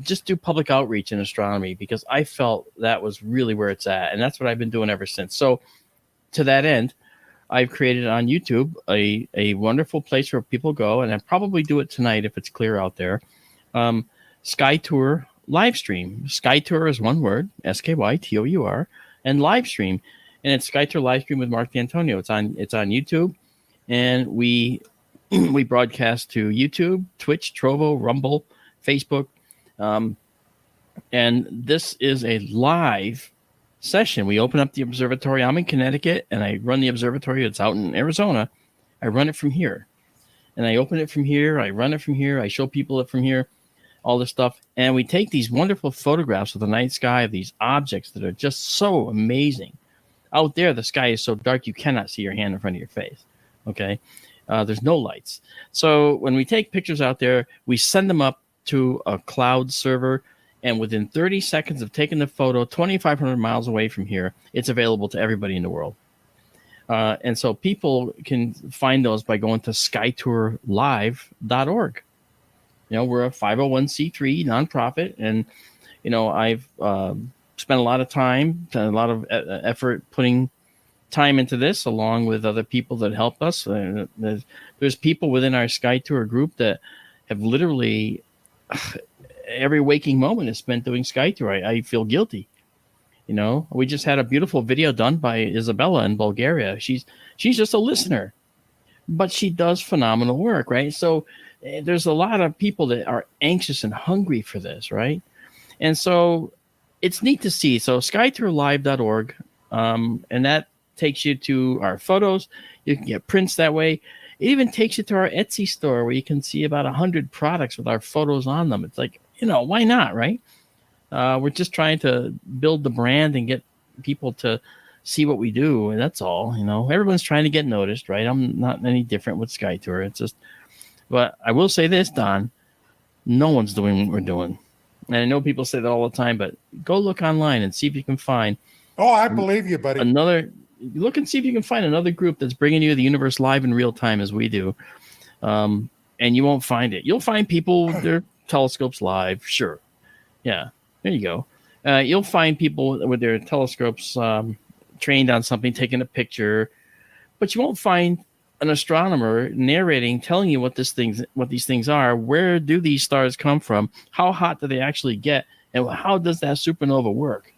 Speaker 6: just do public outreach in astronomy, because I felt that was really where it's at. And that's what I've been doing ever since. So to that end, I've created on YouTube a wonderful place where people go, and I'll probably do it tonight if it's clear out there. SkyTour live stream. SkyTour is one word, SKYTOUR, and live stream. And it's SkyTour live stream with Marc Dantonio. It's on YouTube, and we broadcast to YouTube, Twitch, Trovo, Rumble, Facebook, and this is a live session. We open up the observatory. I'm in Connecticut, and I run the observatory. It's out in Arizona. I run it from here, and I open it from here. I run it from here. I show people it from here, all this stuff, and we take these wonderful photographs of the night sky of these objects that are just so amazing. Out there, the sky is so dark you cannot see your hand in front of your face. Okay, there's no lights. So when we take pictures out there, we send them up to a cloud server, and within 30 seconds of taking the photo, 2,500 miles away from here, it's available to everybody in the world. And so people can find those by going to skytourlive.org. We're a 501c3 nonprofit, and I've spent a lot of time, a lot of effort putting time into this, along with other people that help us. There's people within our SkyTour group that have literally every waking moment is spent doing SkyTour. I feel guilty. We just had a beautiful video done by Isabella in Bulgaria. She's just a listener, but she does phenomenal work, right? So there's a lot of people that are anxious and hungry for this, right? And so it's neat to see. So skytourlive.org, and that takes you to our photos. You can get prints that way. It even takes you to our Etsy store, where you can see about 100 products with our photos on them. It's like, why not, right? We're just trying to build the brand and get people to see what we do, and that's all. Everyone's trying to get noticed, right? I'm not any different with SkyTour. It's just, but I will say this, Don, no one's doing what we're doing. And I know people say that all the time, but go look online and see if you can find.
Speaker 4: Oh, I believe you, buddy.
Speaker 6: Look and see if you can find another group that's bringing you the universe live in real time as we do. And you won't find it. You'll find people with their telescopes live. Sure. Yeah. There you go. You'll find people with their telescopes trained on something, taking a picture, but you won't find an astronomer narrating, telling you what these things are. Where do these stars come from? How hot do they actually get? And how does that supernova work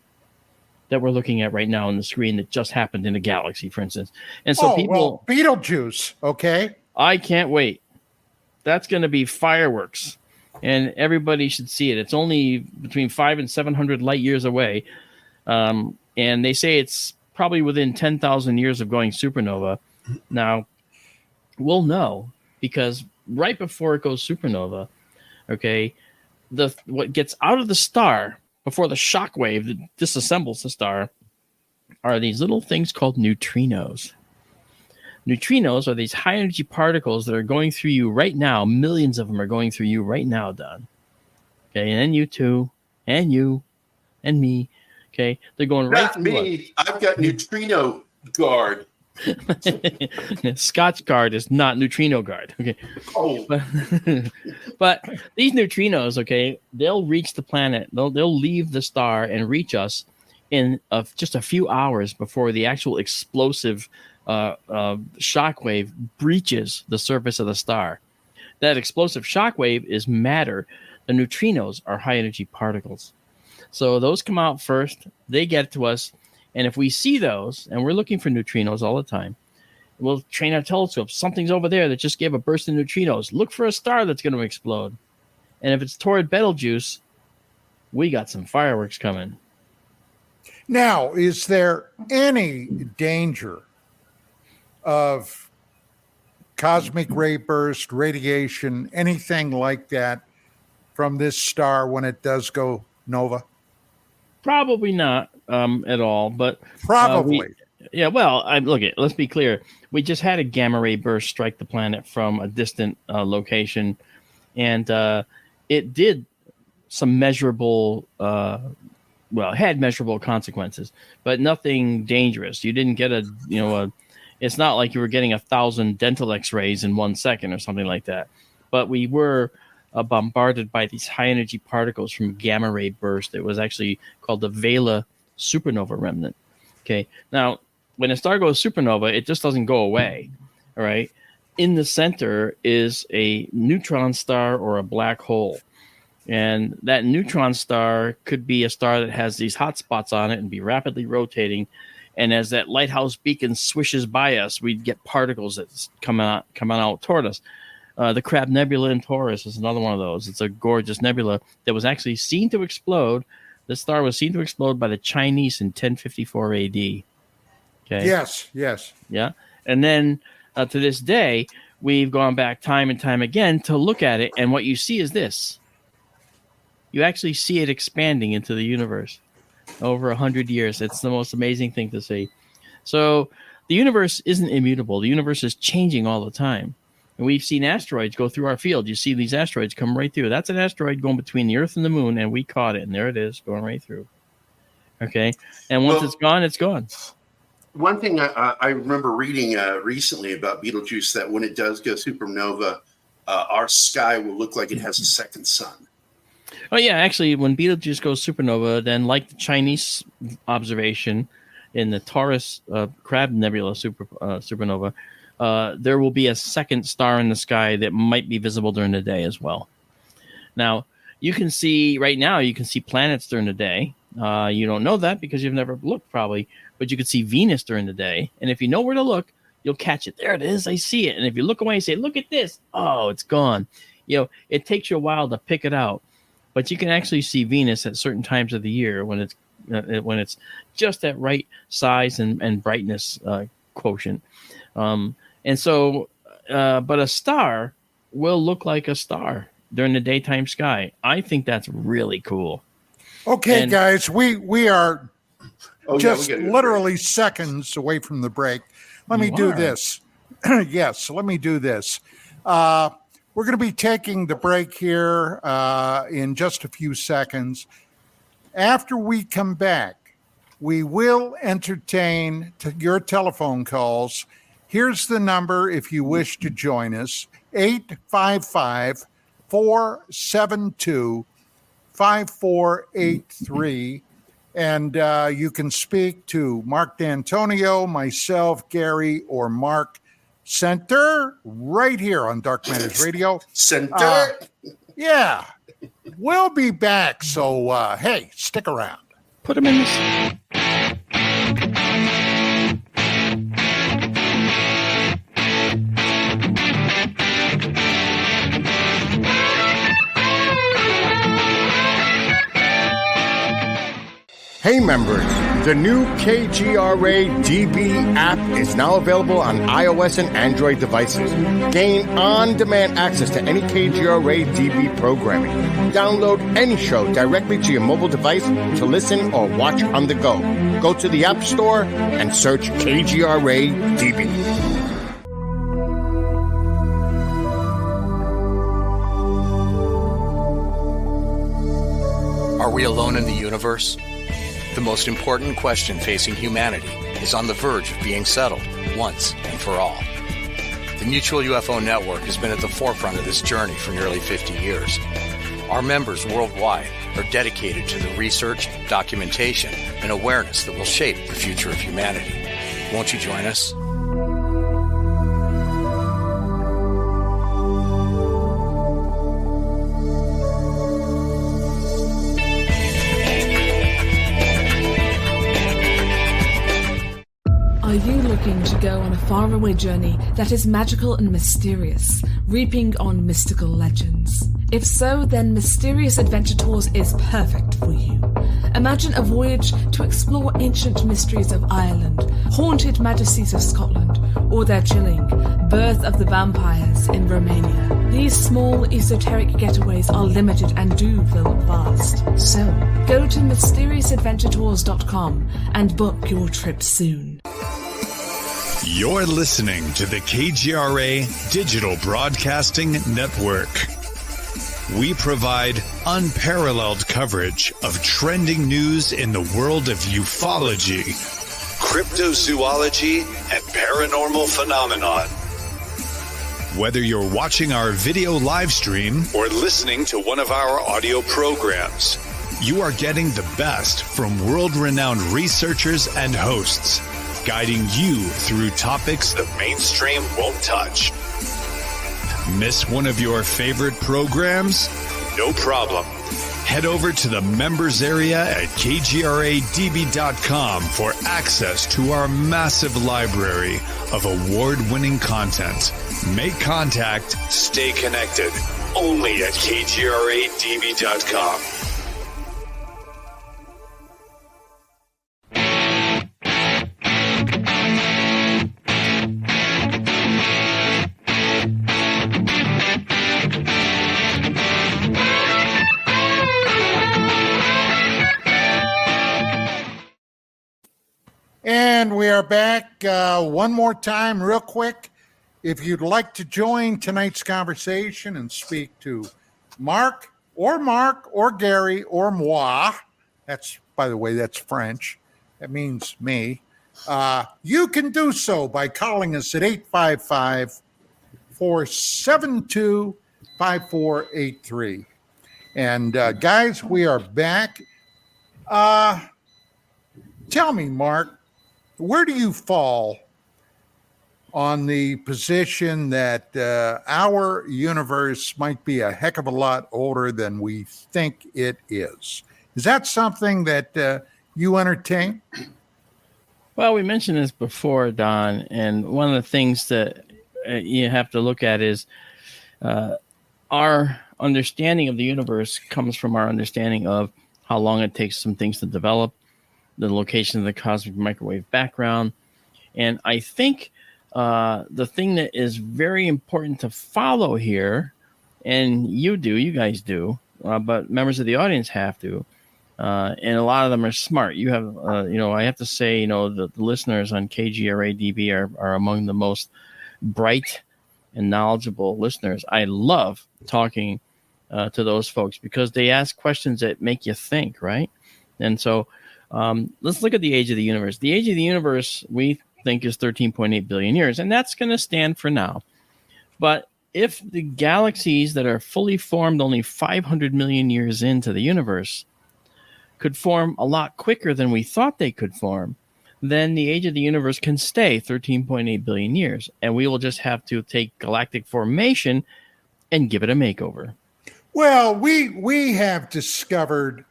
Speaker 6: that we're looking at right now on the screen that just happened in a galaxy, for instance? And so
Speaker 4: Betelgeuse, okay?
Speaker 6: I can't wait. That's going to be fireworks, and everybody should see it. It's only between 500 and 700 light years away, and they say it's probably within 10,000 years of going supernova. Now, we'll know, because right before it goes supernova, okay, what gets out of the star before the shock wave that disassembles the star are these little things called neutrinos. Neutrinos are these high energy particles that are going through you right now. Millions of them are going through you right now, Don. Okay, and then you too, and you, and me. Okay, they're going right through
Speaker 5: me. I've got neutrino guard.
Speaker 6: Scotch guard is not neutrino guard. Okay.
Speaker 5: Oh.
Speaker 6: But these neutrinos, okay, they'll reach the planet. They'll leave the star and reach us in just a few hours before the actual explosive shock wave breaches the surface of the star. That explosive shock wave is matter. The neutrinos are high energy particles. So those come out first. They get to us. And if we see those, and we're looking for neutrinos all the time, we'll train our telescopes. Something's over there that just gave a burst of neutrinos. Look for a star that's going to explode. And if it's toward Betelgeuse, we got some fireworks coming.
Speaker 4: Now, is there any danger of cosmic ray burst, radiation, anything like that from this star when it does go nova?
Speaker 6: Probably not at all, but
Speaker 4: probably.
Speaker 6: Let's be clear. We just had a gamma ray burst strike the planet from a distant location, and it did some measurable, had measurable consequences, but nothing dangerous. You didn't get it's not like you were getting 1,000 dental x-rays in 1 second or something like that. But we were bombarded by these high energy particles from gamma ray burst. It was actually called the Vela supernova remnant. Okay. Now, when a star goes supernova, it just doesn't go away. All right. In the center is a neutron star or a black hole. And that neutron star could be a star that has these hot spots on it and be rapidly rotating. And as that lighthouse beacon swishes by us, we'd get particles that come out toward us. The Crab Nebula in Taurus is another one of those. It's a gorgeous nebula that was actually seen to explode. The star was seen to explode by the Chinese in 1054 AD. Okay.
Speaker 4: Yes.
Speaker 6: Yeah. And then to this day, we've gone back time and time again to look at it. And what you see is this. You actually see it expanding into the universe over 100 years. It's the most amazing thing to see. So the universe isn't immutable. The universe is changing all the time. And we've seen asteroids go through our field. You see these asteroids come right through. That's an asteroid going between the Earth and the Moon, and we caught it. And there it is, going right through. Okay? And once it's gone, it's gone.
Speaker 5: One thing I remember reading recently about Betelgeuse, that when it does go supernova, our sky will look like it has a second sun.
Speaker 6: Oh, yeah. Actually, when Betelgeuse goes supernova, then like the Chinese observation in the Taurus Crab Nebula supernova, there will be a second star in the sky that might be visible during the day as well. Now, you can see planets during the day. You don't know that because you've never looked probably, but you can see Venus during the day. And if you know where to look, you'll catch it. There it is. I see it. And if you look away and say, look at this. Oh, it's gone. It takes you a while to pick it out, but you can actually see Venus at certain times of the year when it's just that right size and brightness quotient. And so, but a star will look like a star during the daytime sky. I think that's really cool.
Speaker 4: Okay, guys, we are literally seconds away from the break. Let me do this. Yes, let me do this. We're going to be taking the break here in just a few seconds. After we come back, we will entertain your telephone calls. Here's the number if you wish to join us, 855-472-5483. And you can speak to Marc Dantonio, myself, Gary, or Mark Center right here on Dark Matters Radio.
Speaker 5: Center?
Speaker 4: Yeah. We'll be back. So, hey, stick around.
Speaker 6: Put them in the...
Speaker 8: Hey members, the new KGRA DB app is now available on iOS and Android devices. Gain on-demand access to any KGRA DB programming. Download any show directly to your mobile device to listen or watch on the go. Go to the App Store and search KGRA DB.
Speaker 9: Are we alone in the universe? The most important question facing humanity is on the verge of being settled once and for all. The Mutual UFO Network has been at the forefront of this journey for nearly 50 years. Our members worldwide are dedicated to the research, documentation, and awareness that will shape the future of humanity. Won't you join us?
Speaker 10: Are you looking to go on a faraway journey that is magical and mysterious, reaping on mystical legends? If so, then Mysterious Adventure Tours is perfect for you. Imagine a voyage to explore ancient mysteries of Ireland, haunted majesties of Scotland, or their chilling birth of the vampires in Romania. These small esoteric getaways are limited and do fill up fast. So, go to mysteriousAdventuretours.com and book your trip soon.
Speaker 11: You're listening to the KGRA Digital Broadcasting Network. We provide unparalleled coverage of trending news in the world of ufology, cryptozoology, and paranormal phenomenon. Whether you're watching our video live stream or listening to one of our audio programs, you are getting the best from world-renowned researchers and hosts, guiding you through topics the mainstream won't touch. Miss one of your favorite programs? No problem. Head over to the members area at kgradb.com for access to our massive library of award-winning content. Make contact, stay connected, only at kgradb.com.
Speaker 4: And we are back one more time real quick. If you'd like to join tonight's conversation and speak to Marc or Gary or moi, that's, by the way, that's French. That means me. You can do so by calling us at 855-472-5483. And guys, we are back. Tell me, Marc, where do you fall on the position that our universe might be a heck of a lot older than we think it is? Is that something that you entertain?
Speaker 6: Well, we mentioned this before, Don, and one of the things that you have to look at is our understanding of the universe comes from our understanding of how long it takes some things to develop, the location of the cosmic microwave background. And I think the thing that is very important to follow here, and you guys do, but members of the audience have to, and a lot of them are smart. You have, I have to say, the listeners on KGRA DB are among the most bright and knowledgeable listeners. I love talking to those folks because they ask questions that make you think, right? And so let's look at the age of the universe. The age of the universe, we think, is 13.8 billion years, and that's going to stand for now. But if the galaxies that are fully formed only 500 million years into the universe could form a lot quicker than we thought they could form, then the age of the universe can stay 13.8 billion years, and we will just have to take galactic formation and give it a makeover.
Speaker 4: Well, we have discovered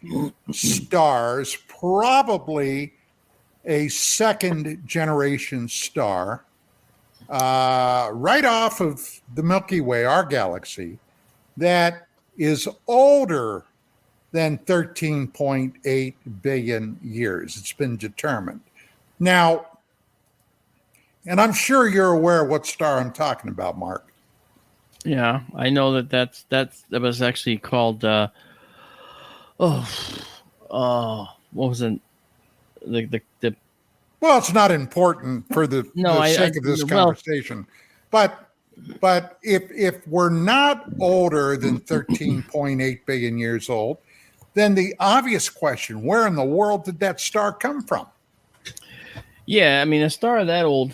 Speaker 4: stars, probably a second generation star, right off of the Milky Way, our galaxy, that is older than 13.8 billion years. It's been determined. Now, and I'm sure you're aware of what star I'm talking about, Marc.
Speaker 6: Yeah, I know that was actually called what was it? The
Speaker 4: Well, it's not important for the sake of this conversation. But if we're not older than 13.8 billion years old, then the obvious question, where in the world did that star come from?
Speaker 6: Yeah, I mean, a star that old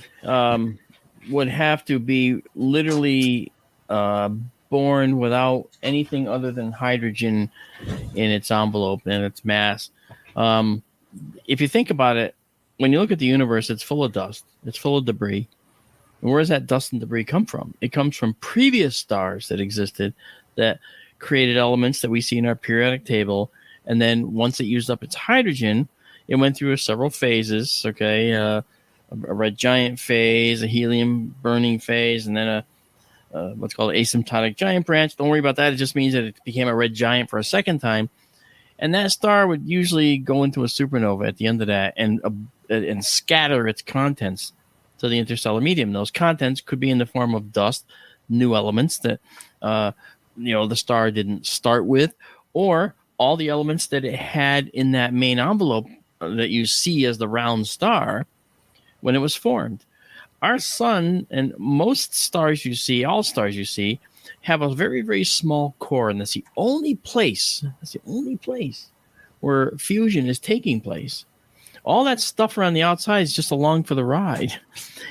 Speaker 6: would have to be literally born without anything other than hydrogen in its envelope and its mass. If you think about it, when you look at the universe, it's full of dust. It's full of debris. And where does that dust and debris come from? It comes from previous stars that existed that created elements that we see in our periodic table. And then once it used up its hydrogen, it went through several phases, okay? a red giant phase, a helium burning phase, and then a what's called an asymptotic giant branch. Don't worry about that. It just means that it became a red giant for a second time. And that star would usually go into a supernova at the end of that and scatter its contents to the interstellar medium. Those contents could be in the form of dust, new elements that the star didn't start with, or all the elements that it had in that main envelope that you see as the round star when it was formed. Our sun and most stars you see, all stars you see, have a very, very small core, and that's the only place where fusion is taking place. All that stuff around the outside is just along for the ride,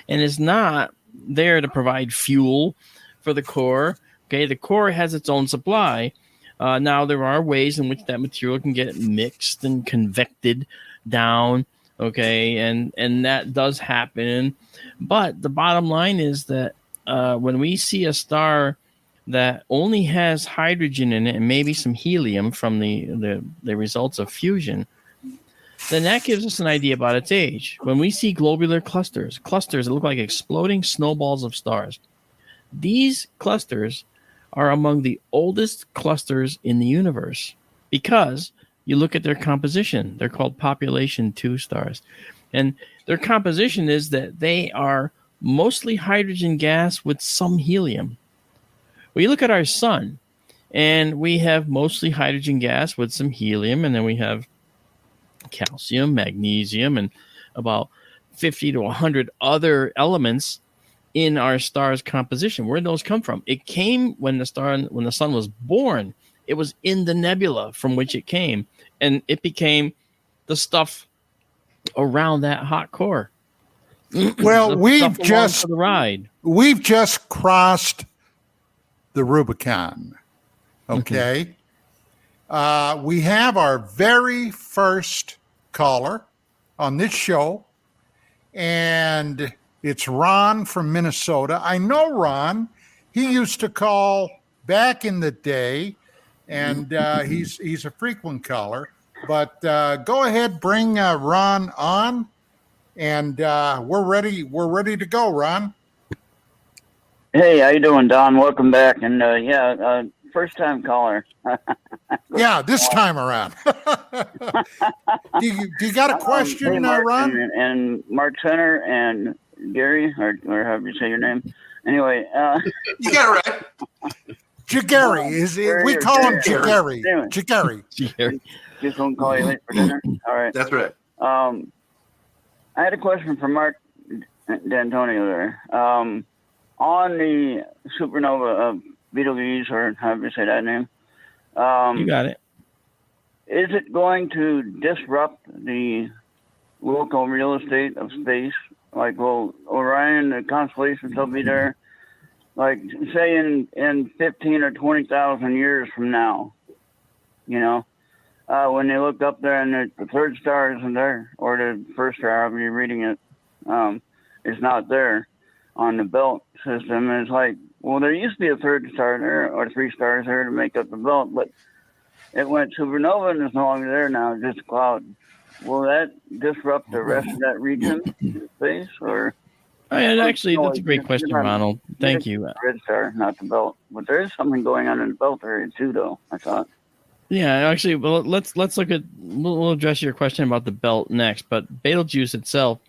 Speaker 6: and is not there to provide fuel for the core. Okay, the core has its own supply. Now, there are ways in which that material can get mixed and convected down, okay, and that does happen. But the bottom line is that when we see a star that only has hydrogen in it and maybe some helium from the results of fusion, then that gives us an idea about its age. When we see globular clusters that look like exploding snowballs of stars, these clusters are among the oldest clusters in the universe because you look at their composition. They're called population 2 stars. And their composition is that they are mostly hydrogen gas with some helium. Well, you look at our sun, and we have mostly hydrogen gas with some helium, and then we have calcium, magnesium, and about 50 to 100 other elements in our star's composition. Where did those come from? It came when the sun was born. It was in the nebula from which it came, and it became the stuff around that hot core.
Speaker 4: Well, we've just crossed the Rubicon. Okay. We have our very first caller on this show, and it's Ron from Minnesota. I know Ron. He used to call back in the day, and he's a frequent caller. But go ahead, bring Ron on, and we're ready. We're ready to go, Ron.
Speaker 12: Hey, how you doing, Don? Welcome back, and first time caller.
Speaker 4: Yeah, this time around. do you got a question,
Speaker 12: hey, Mark,
Speaker 4: Ron?
Speaker 12: And Mark Center and Gary, or however you say your name. Anyway,
Speaker 5: you got it right.
Speaker 4: Jagary, we call him Jagary.
Speaker 12: Anyway.
Speaker 6: Jagary.
Speaker 12: Just won't call you late for dinner. All right.
Speaker 5: That's right.
Speaker 12: I had a question for Marc Dantonio there. On the supernova of Betelgeuse, or however you say that name.
Speaker 6: You got it.
Speaker 12: Is it going to disrupt the local real estate of space? Like, will Orion, the constellation, still be there? Like, say in 15 or 20,000 years from now, when they look up there and the third star isn't there, or the first star, however you're reading it, is not there on the belt system. And it's like, well, there used to be a third star there, or 3 stars there to make up the belt, but it went supernova and it's no longer there now, it's just a cloud. Will that disrupt the rest of that region in space, or?
Speaker 6: Actually, that's a great question, Ronald. Thank you.
Speaker 12: Red star, not the belt. But there is something going on in the belt area too, though, I thought.
Speaker 6: Yeah, actually, well, let's look at. We'll address your question about the belt next. But Betelgeuse itself,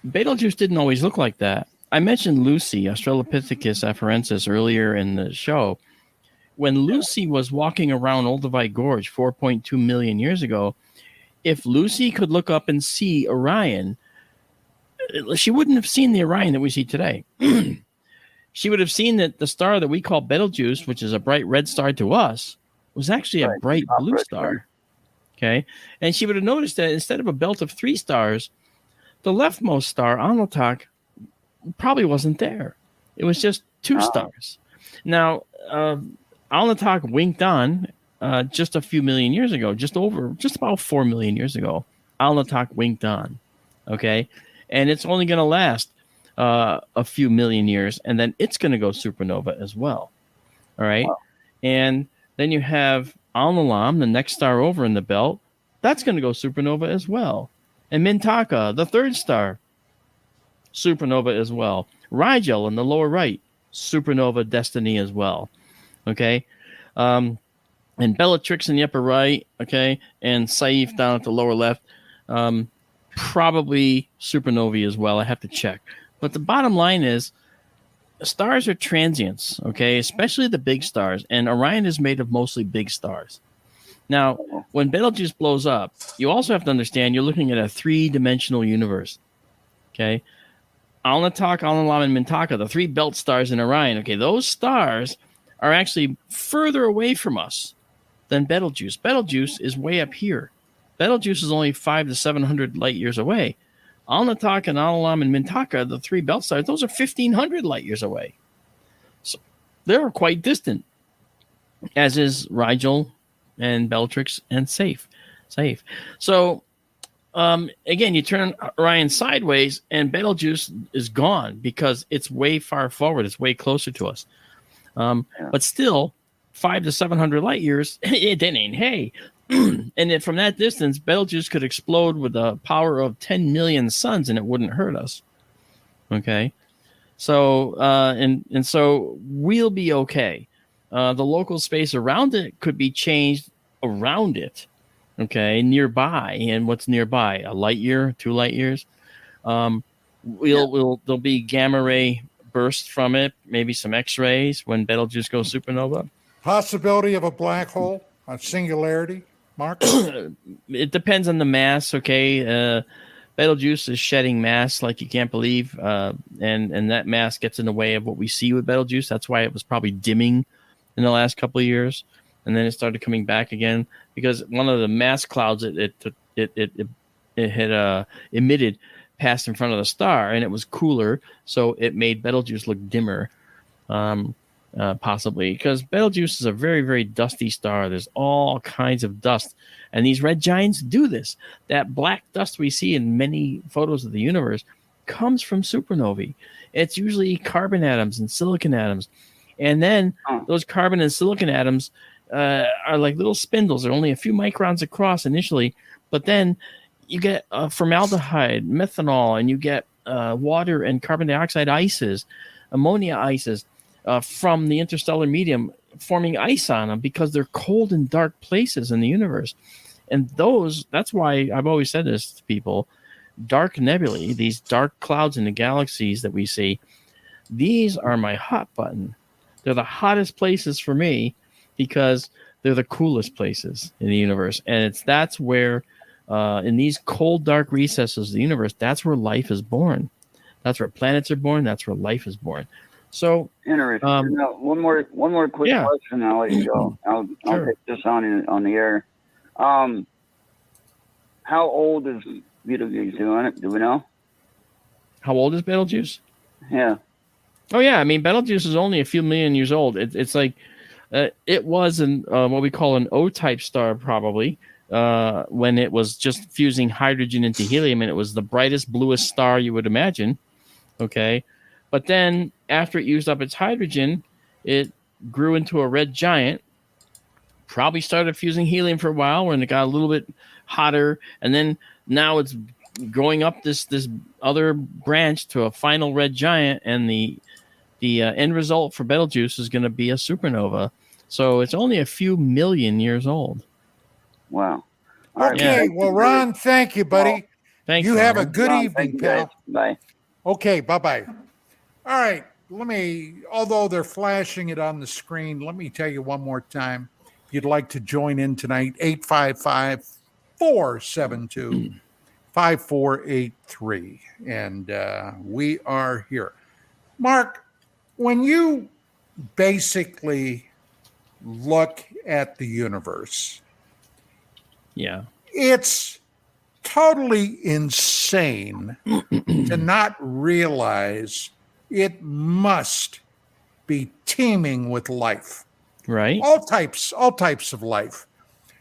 Speaker 6: Betelgeuse didn't always look like that. I mentioned Lucy, Australopithecus afarensis, earlier in the show. When Lucy was walking around Olduvai Gorge 4.2 million years ago, if Lucy could look up and see Orion, she wouldn't have seen the Orion that we see today. She would have seen that the star that we call Betelgeuse, which is a bright red star to us, was actually a bright blue star. Okay. And she would have noticed that instead of a belt of 3 stars, the leftmost star, Alnitak, probably wasn't there. It was just 2 stars. Now, Alnitak winked on just a few million years ago, just about 4 million years ago. Alnitak winked on. Okay. And it's only going to last a few million years, and then it's going to go supernova as well. All right. Wow. And then you have Alnilam, the next star over in the belt. That's going to go supernova as well. And Mintaka, the third star, supernova as well. Rigel in the lower right, supernova destiny as well. Okay. And Bellatrix in the upper right, okay, and Saif down at the lower left, probably supernovae as well. I have to check. But the bottom line is, stars are transients, okay, especially the big stars, and Orion is made of mostly big stars. Now, when Betelgeuse blows up, you also have to understand you're looking at a three-dimensional universe, okay? Alnitak, Alnilam, and Mintaka, the three belt stars in Orion, okay, those stars are actually further away from us than Betelgeuse. Betelgeuse is way up here. Betelgeuse is only 500 to 700 light years away. Alnitak and Alnilam and Mintaka, the three belt stars, those are 1,500 light years away. So they're quite distant, as is Rigel and Bellatrix and Saif. So, again, you turn Orion sideways, and Betelgeuse is gone because it's way far forward. It's way closer to us. But still, 500 to 700 light years, it ain't hey. And then from that distance, Betelgeuse could explode with the power of 10 million suns, and it wouldn't hurt us. Okay, so and so we'll be okay. The local space around it could be changed around it. Okay, nearby, and what's nearby? A light year, 2 light years. There'll be gamma ray bursts from it, maybe some X-rays when Betelgeuse goes supernova.
Speaker 4: Possibility of a black hole, a singularity, Mark?
Speaker 6: It depends on the mass, okay? Betelgeuse is shedding mass like you can't believe, and that mass gets in the way of what we see with Betelgeuse. That's why it was probably dimming in the last couple of years, and then it started coming back again because one of the mass clouds it had emitted passed in front of the star, and it was cooler, so it made Betelgeuse look dimmer. Possibly because Betelgeuse is a very, very dusty star. There's all kinds of dust, and these red giants do this. That black dust we see in many photos of the universe comes from supernovae. It's usually carbon atoms and silicon atoms, and then those carbon and silicon atoms are like little spindles. They're only a few microns across initially, but then you get formaldehyde, methanol, and you get water and carbon dioxide ices, ammonia ices. From the interstellar medium forming ice on them because they're cold and dark places in the universe. And that's why I've always said this to people, dark nebulae, these dark clouds in the galaxies that we see, these are my hot button. They're the hottest places for me because they're the coolest places in the universe. And that's where, in these cold, dark recesses of the universe, that's where life is born. That's where planets are born. That's where life is born. So
Speaker 12: interesting. Now, one more quick question. I'll let you go. I'll take this on the air. How old is Betelgeuse? Do we know?
Speaker 6: How old is Betelgeuse?
Speaker 12: Yeah.
Speaker 6: Oh yeah, I mean Betelgeuse is only a few million years old. It's like it was what we call an O-type star probably when it was just fusing hydrogen into helium, and it was the brightest, bluest star you would imagine. Okay. But then after it used up its hydrogen, it grew into a red giant, probably started fusing helium for a while when it got a little bit hotter. And then now it's growing up this other branch to a final red giant. And the end result for Betelgeuse is going to be a supernova. So it's only a few million years old.
Speaker 12: Wow.
Speaker 4: Okay. Well, Ron, thank you, buddy.
Speaker 6: Well, thanks.
Speaker 4: You have a good
Speaker 12: Ron,
Speaker 4: evening,
Speaker 12: you,
Speaker 4: pal.
Speaker 12: Bye.
Speaker 4: Okay. Bye-bye. All right, although they're flashing it on the screen, let me tell you one more time. If you'd like to join in tonight, 855-472-5483. And we are here. Mark, when you basically look at the universe, it's totally insane to not realize it must be teeming with life,
Speaker 6: right?
Speaker 4: All types of life,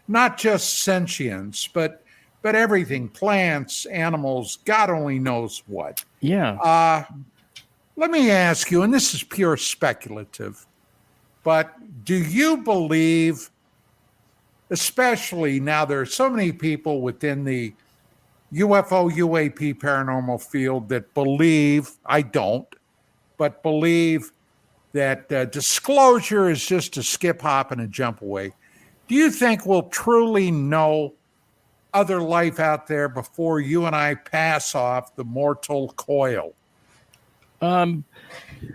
Speaker 4: not just sentience, but everything, plants, animals, God only knows what.
Speaker 6: Yeah.
Speaker 4: Let me ask you, and this is pure speculative, but do you believe, especially now there are so many people within the UFO, UAP paranormal field that believe, I don't, but believe that disclosure is just a skip, hop, and a jump away. Do you think we'll truly know other life out there before you and I pass off the mortal coil?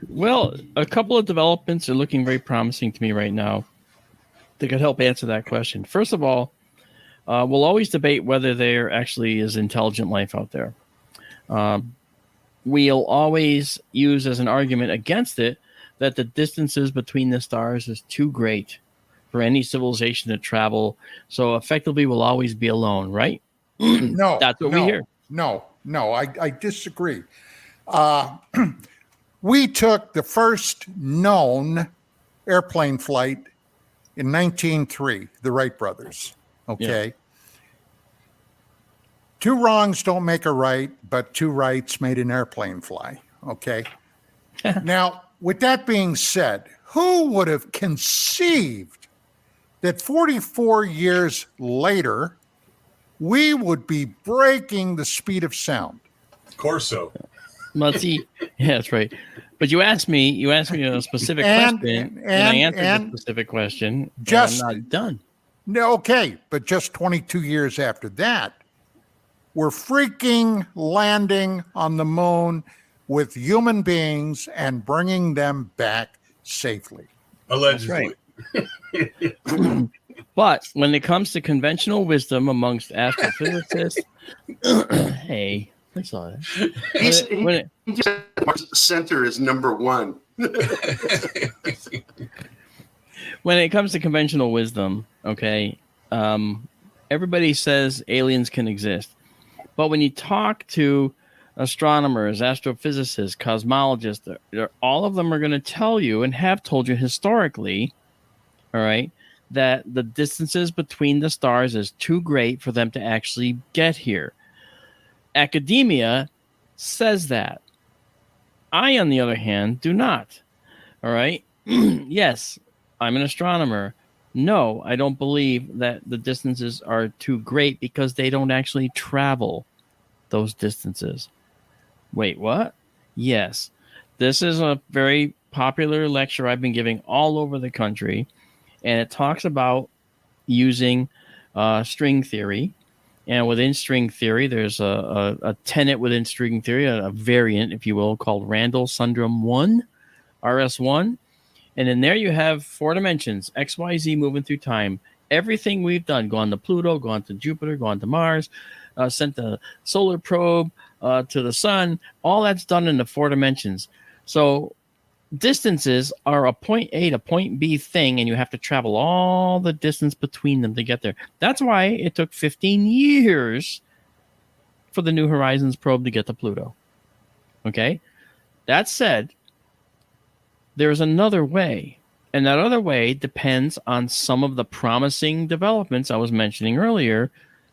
Speaker 6: Well, a couple of developments are looking very promising to me right now that could help answer that question. First of all, we'll always debate whether there actually is intelligent life out there. We'll always use as an argument against it that the distances between the stars is too great for any civilization to travel. So effectively, we'll always be alone, right?
Speaker 4: No,
Speaker 6: that's what we hear.
Speaker 4: No, I disagree. We took the first known airplane flight in 1903, the Wright brothers. Okay. Yeah. Two wrongs don't make a right, but two rights made an airplane fly. Okay. Now, with that being said, who would have conceived that 44 years later, we would be breaking the speed of sound?
Speaker 7: Of course so.
Speaker 6: Well, see, yeah, that's right. But you asked me a specific question, and I answered the specific question.
Speaker 4: Just
Speaker 6: I'm not done.
Speaker 4: No, okay, but just 22 years after that, we're freaking landing on the moon with human beings and bringing them back safely.
Speaker 7: Allegedly.
Speaker 6: Right. But when it comes to conventional wisdom amongst astrophysicists, hey, I saw that.
Speaker 5: Center is number one.
Speaker 6: When it comes to conventional wisdom, okay, everybody says aliens can exist. But when you talk to astronomers, astrophysicists, cosmologists, all of them are going to tell you and have told you historically, all right, that the distances between the stars is too great for them to actually get here. Academia says that. I, on the other hand, do not. All right? Yes, I'm an astronomer. No, I don't believe that the distances are too great because they don't actually travel those distances. Wait, what? Yes. This is a very popular lecture I've been giving all over the country, and it talks about using string theory. And within string theory, there's a tenet within string theory, a variant, if you will, called Randall-Sundrum 1, RS1. And in there you have 4 dimensions, X, Y, Z moving through time. Everything we've done, gone to Pluto, gone to Jupiter, gone to Mars, sent the solar probe to the sun, all that's done in the 4 dimensions. So distances are a point A to point B thing, and you have to travel all the distance between them to get there. That's why it took 15 years for the New Horizons probe to get to Pluto. Okay? That said, there's another way, and that other way depends on some of the promising developments I was mentioning earlier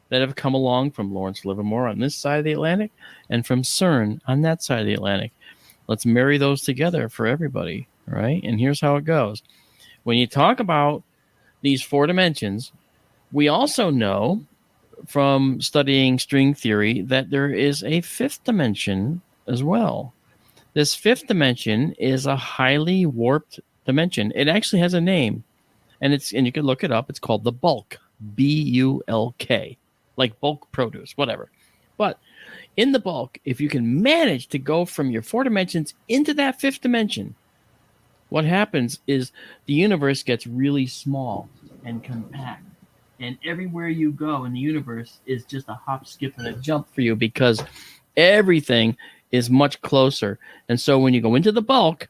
Speaker 6: that have come along from Lawrence Livermore on this side of the Atlantic and from CERN on that side of the Atlantic. Let's marry those together for everybody, right? And here's how it goes. When you talk about these 4 dimensions, we also know from studying string theory that there is a 5th dimension as well. This 5th dimension is a highly warped dimension. It actually has a name, and you can look it up. It's called the bulk, B-U-L-K, like bulk produce, whatever. But in the bulk, if you can manage to go from your 4 dimensions into that 5th dimension, what happens is the universe gets really small and compact. And everywhere you go in the universe is just a hop, skip, and a jump for you because everything is much closer. And so when you go into the bulk,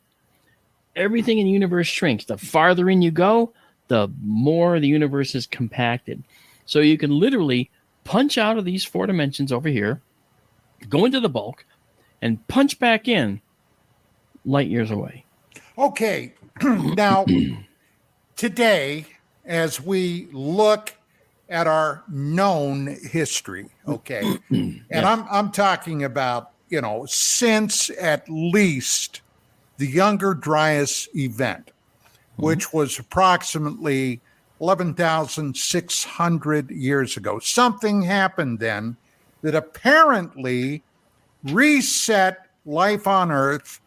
Speaker 6: everything in the universe shrinks. The farther in you go, the more the universe is compacted. So you can literally punch out of these 4 dimensions over here, go into the bulk, and punch back in light years away.
Speaker 4: Okay. Now, today, as we look at our known history, okay, and I'm talking about, since at least the Younger Dryas event, which was approximately 11,600 years ago. Something happened then that apparently reset life on Earth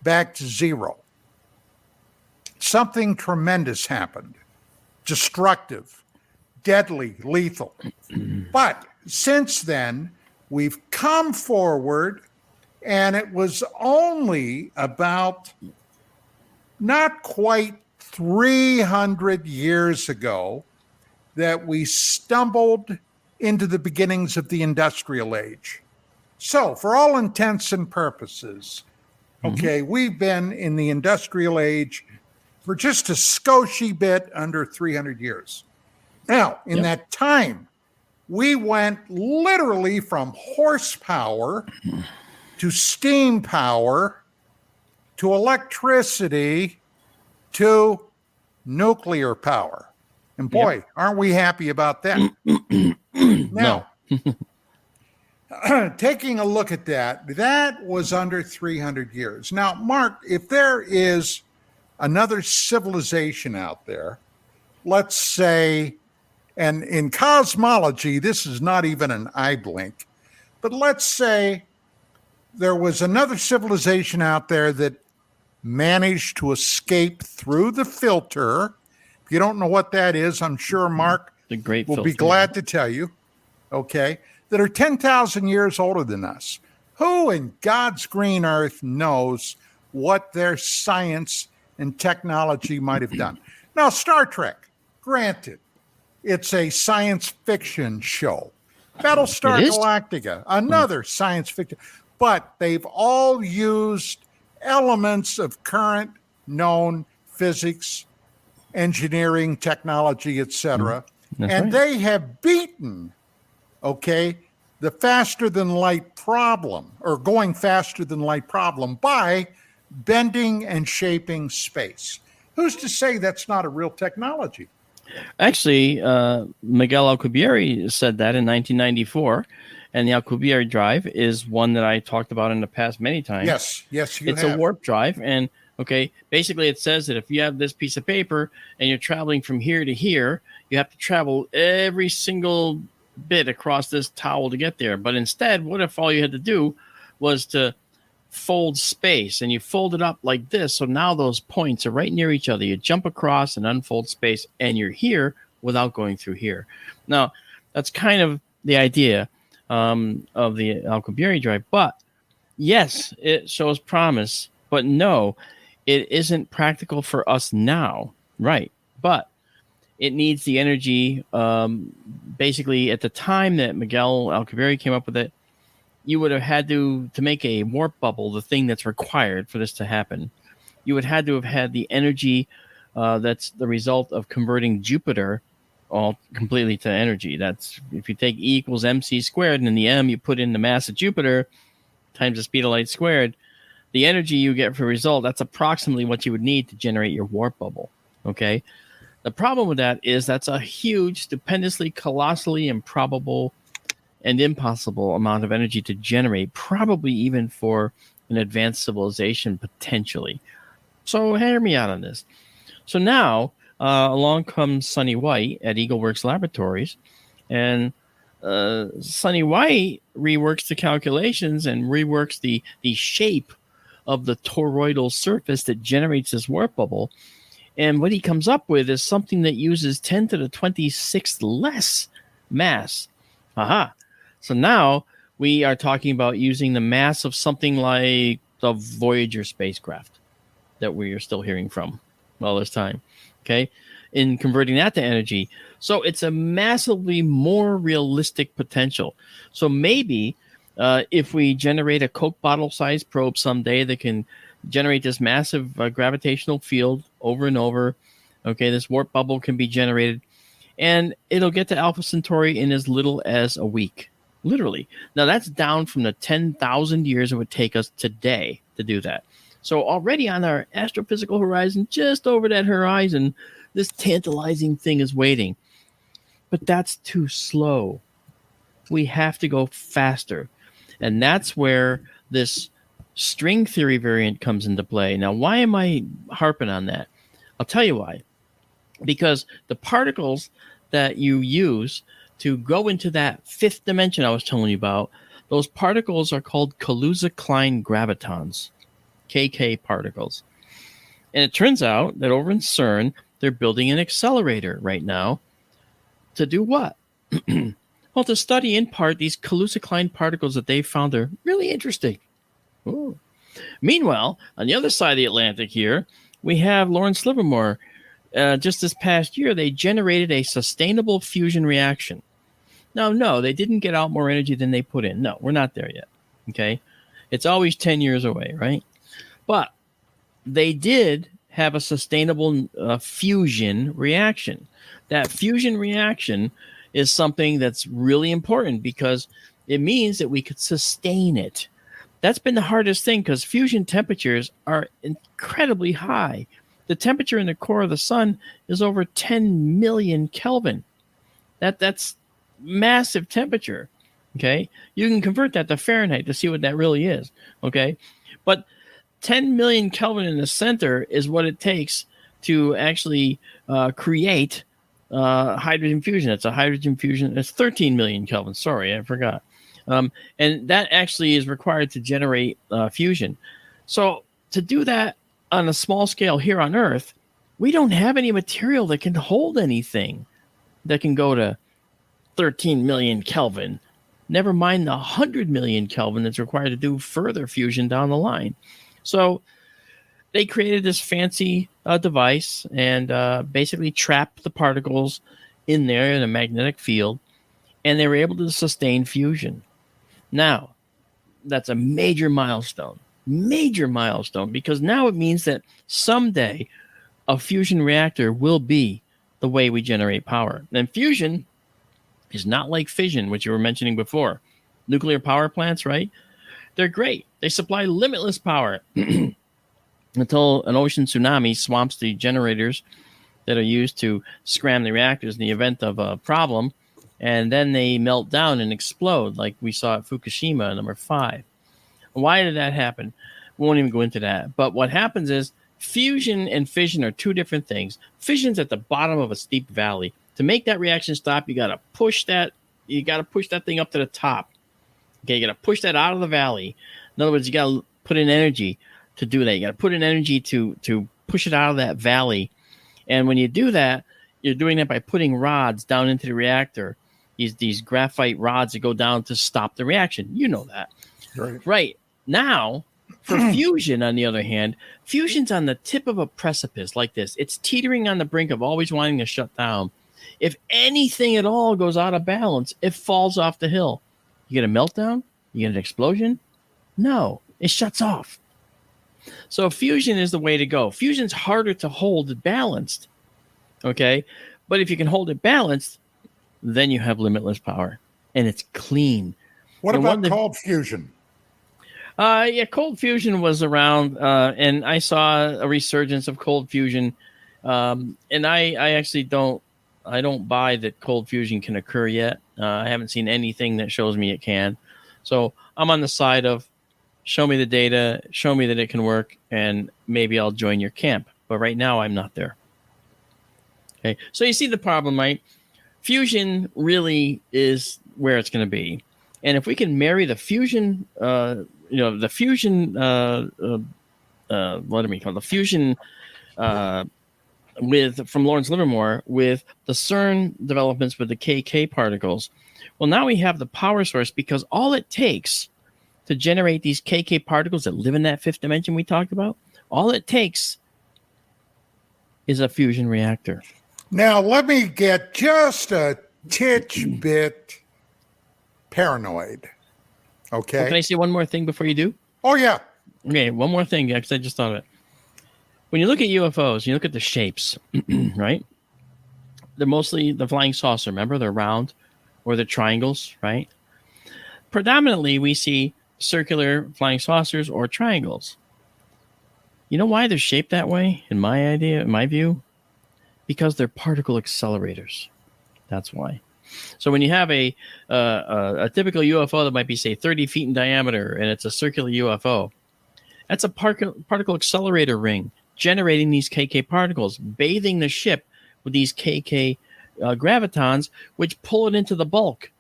Speaker 4: back to zero. Something tremendous happened. Destructive, deadly, lethal. But since then, we've come forward, and it was only about not quite 300 years ago that we stumbled into the beginnings of the industrial age. So, for all intents and purposes, okay, we've been in the industrial age for just a scoshy bit under 300 years. Now, in that time, we went literally from horsepower to steam power to electricity to nuclear power. And boy, aren't we happy about that? Now, taking a look at that, that was under 300 years. Now, Mark, if there is another civilization out there, let's say, and in cosmology, this is not even an eye blink, but let's say there was another civilization out there that managed to escape through the filter. If you don't know what that is, I'm sure Mark will be glad to tell you, okay, that are 10,000 years older than us. Who in God's green earth knows what their science and technology might have done? Now, Star Trek, granted, it's a science fiction show. Battlestar Galactica, another science fiction. But they've all used elements of current known physics, engineering, technology, etc. And they have beaten, the faster than light problem, or going faster than light problem, by bending and shaping space. Who's to say that's not a real technology?
Speaker 6: Actually, Miguel Alcubierre said that in 1994, and the Alcubierre drive is one that I talked about in the past many times.
Speaker 4: Yes,
Speaker 6: it's a warp drive, and basically it says that if you have this piece of paper and you're traveling from here to here, you have to travel every single bit across this towel to get there. But instead, what if all you had to do was to fold space, and you fold it up like this, so now those points are right near each other. You jump across and unfold space, and you're here without going through here. Now, that's kind of the idea of the Alcubierre drive. But yes, it shows promise, but no, it isn't practical for us now, right? But it needs the energy. Basically, at the time that Miguel Alcubierre came up with it, you would have had to make a warp bubble, the thing that's required for this to happen. You would have had the energy that's the result of converting Jupiter all completely to energy. That's if you take E equals mc squared, and in the m you put in the mass of Jupiter times the speed of light squared, the energy you get for a result, that's approximately what you would need to generate your warp bubble. Okay. The problem with that is that's a huge, stupendously, colossally improbable and impossible amount of energy to generate, probably even for an advanced civilization, potentially. So hear me out on this. So now, along comes Sonny White at EagleWorks Laboratories, and Sonny White reworks the calculations and reworks the shape of the toroidal surface that generates this warp bubble. And what he comes up with is something that uses 10 to the 26th less mass. Aha. So now we are talking about using the mass of something like the Voyager spacecraft that we are still hearing from all this time, in converting that to energy. So it's a massively more realistic potential. So maybe if we generate a Coke bottle-sized probe someday that can generate this massive gravitational field over and over, this warp bubble can be generated, and it'll get to Alpha Centauri in as little as a week. Literally. Now, that's down from the 10,000 years it would take us today to do that. So already on our astrophysical horizon, just over that horizon, this tantalizing thing is waiting. But that's too slow. We have to go faster. And that's where this string theory variant comes into play. Now, why am I harping on that? I'll tell you why. Because the particles that you use to go into that fifth dimension I was telling you about, those particles are called Kaluza-Klein gravitons, KK particles. And it turns out that over in CERN, they're building an accelerator right now to do what? Well, to study in part these Kaluza-Klein particles that they found are really interesting. Ooh. Meanwhile, on the other side of the Atlantic here, we have Lawrence Livermore. Just this past year, they generated a sustainable fusion reaction. Now, no, they didn't get out more energy than they put in. No, we're not there yet. Okay? It's always 10 years away, right? But they did have a sustainable fusion reaction. That fusion reaction is something that's really important because it means that we could sustain it. That's been the hardest thing because fusion temperatures are incredibly high. The temperature in the core of the sun is over 10 million Kelvin. That's massive temperature. Okay, you can convert that to Fahrenheit to see what that really is. Okay, but 10 million Kelvin in the center is what it takes to actually create hydrogen fusion. It's a hydrogen fusion. It's 13 million Kelvin. Sorry, I forgot. And that actually is required to generate fusion. So to do that on a small scale here on Earth, we don't have any material that can hold anything that can go to 13 million Kelvin. Never mind the 100 million Kelvin that's required to do further fusion down the line. So they created this fancy device and basically trapped the particles in there in a magnetic field, and they were able to sustain fusion. Now, that's a major milestone, because now it means that someday a fusion reactor will be the way we generate power. And fusion is not like fission, which you were mentioning before. Nuclear power plants, right? They're great. They supply limitless power until an ocean tsunami swamps the generators that are used to scram the reactors in the event of a problem, and then they melt down and explode like we saw at Fukushima, number 5. Why did that happen? We won't even go into that. But what happens is fusion and fission are two different things. Fission's at the bottom of a steep valley. To make that reaction stop, you got to push that thing up to the top. Okay, you got to push that out of the valley. In other words, you got to put in energy to do that. You got to put in energy to push it out of that valley. And when you do that, you're doing that by putting rods down into the reactor. These graphite rods that go down to stop the reaction. You know that. Right. Now, for fusion, on the other hand, fusion's on the tip of a precipice like this. It's teetering on the brink of always wanting to shut down. If anything at all goes out of balance, it falls off the hill. You get a meltdown? You get an explosion? No, it shuts off. So fusion is the way to go. Fusion's harder to hold balanced. Okay? But if you can hold it balanced, then you have limitless power. And it's clean.
Speaker 4: What about cold fusion?
Speaker 6: Cold fusion was around, and I saw a resurgence of cold fusion. And I actually don't buy that cold fusion can occur yet. I haven't seen anything that shows me it can. So I'm on the side of show me the data, show me that it can work, and maybe I'll join your camp. But right now, I'm not there. Okay, so you see the problem, right? Fusion really is where it's going to be. And if we can marry the fusion, what do we call it? The fusion from Lawrence Livermore with the CERN developments with the KK particles. Well, now we have the power source because all it takes to generate these KK particles that live in that fifth dimension we talked about, all it takes is a fusion reactor.
Speaker 4: Now, let me get just a titch bit paranoid. Okay.
Speaker 6: Well, can I say one more thing before you do?
Speaker 4: Oh, yeah.
Speaker 6: Okay, one more thing, because I just thought of it. When you look at UFOs, you look at the shapes, right? They're mostly the flying saucer. Remember, they're round or they're triangles, right? Predominantly, we see circular flying saucers or triangles. You know why they're shaped that way, in my view? Because they're particle accelerators. That's why. So when you have a typical UFO that might be, say, 30 feet in diameter, and it's a circular UFO, that's a particle accelerator ring generating these KK particles, bathing the ship with these KK gravitons, which pull it into the bulk.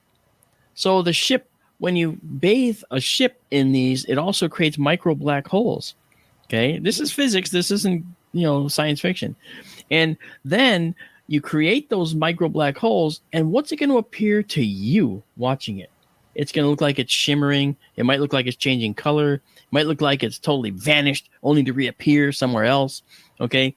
Speaker 6: So the ship, when you bathe a ship in these, it also creates micro black holes. Okay, this is physics. This isn't, science fiction. And then you create those micro black holes, and what's it going to appear to you watching it? It's going to look like it's shimmering. It might look like it's changing color. It might look like it's totally vanished, only to reappear somewhere else. Okay,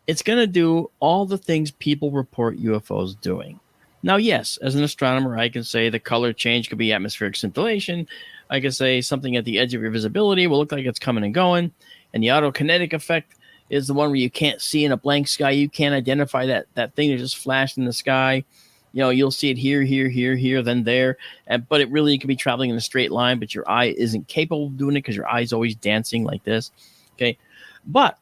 Speaker 6: it's going to do all the things people report UFOs doing. Now, yes, as an astronomer, I can say the color change could be atmospheric scintillation. I can say something at the edge of your visibility will look like it's coming and going. And the autokinetic effect is the one where you can't see in a blank sky. You can't identify that thing that just flashed in the sky. You'll see it here, then there. But it really could be traveling in a straight line, but your eye isn't capable of doing it because your eye is always dancing like this. Okay. But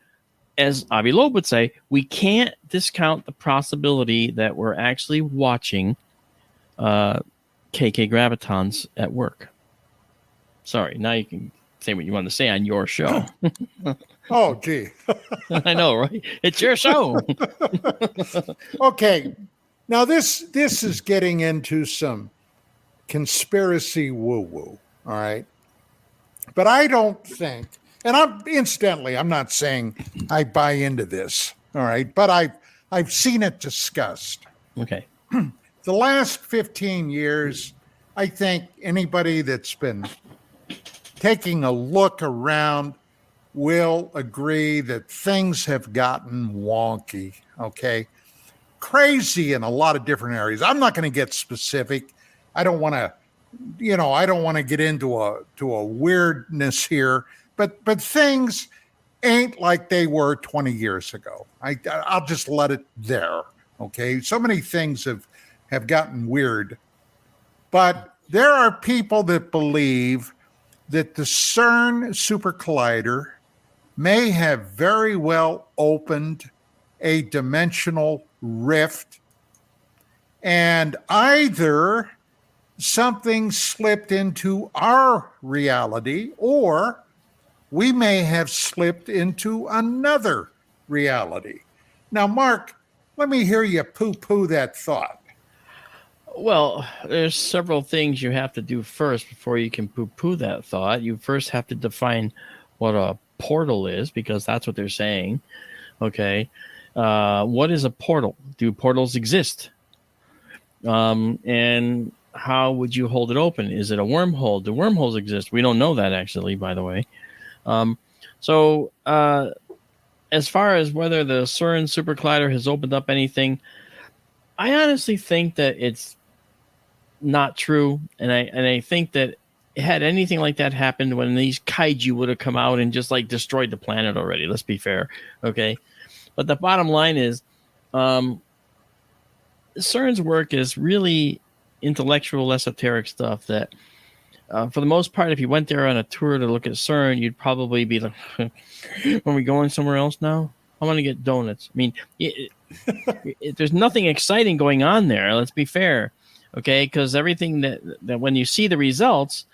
Speaker 6: as Avi Loeb would say, we can't discount the possibility that we're actually watching KK gravitons at work. Sorry, now you can say what you want to say on your show.
Speaker 4: Oh, gee.
Speaker 6: I know, right? It's your show.
Speaker 4: Okay. Now, this is getting into some conspiracy woo-woo, all right? But I don't think, and I'm not saying I buy into this, all right? But I've seen it discussed.
Speaker 6: Okay.
Speaker 4: The last 15 years, I think anybody that's been taking a look around will agree that things have gotten wonky, okay? Crazy in a lot of different areas. I'm not going to get specific. I don't want to get into a weirdness here, but things ain't like they were 20 years ago. I'll just let it there, okay? So many things have gotten weird. But there are people that believe that the CERN super collider may have very well opened a dimensional rift, and either something slipped into our reality, or we may have slipped into another reality. Now, Mark, let me hear you poo-poo that thought.
Speaker 6: Well, there's several things you have to do first before you can poo-poo that thought. You first have to define what a portal is, because that's what they're saying. Okay. What is a portal? Do portals exist? And how would you hold it open? Is it a wormhole? Do wormholes exist? We don't know that, actually, by the way. So as far as whether the CERN super collider has opened up anything, I honestly think that it's not true. And I think that had anything like that happened, when these kaiju would have come out and just like destroyed the planet already. Let's be fair. Okay. But the bottom line is, CERN's work is really intellectual, esoteric stuff that, for the most part, if you went there on a tour to look at CERN, you'd probably be like, are we going somewhere else now? I want to get donuts. I mean, there's nothing exciting going on there. Let's be fair. Okay. Because everything that when you see the results,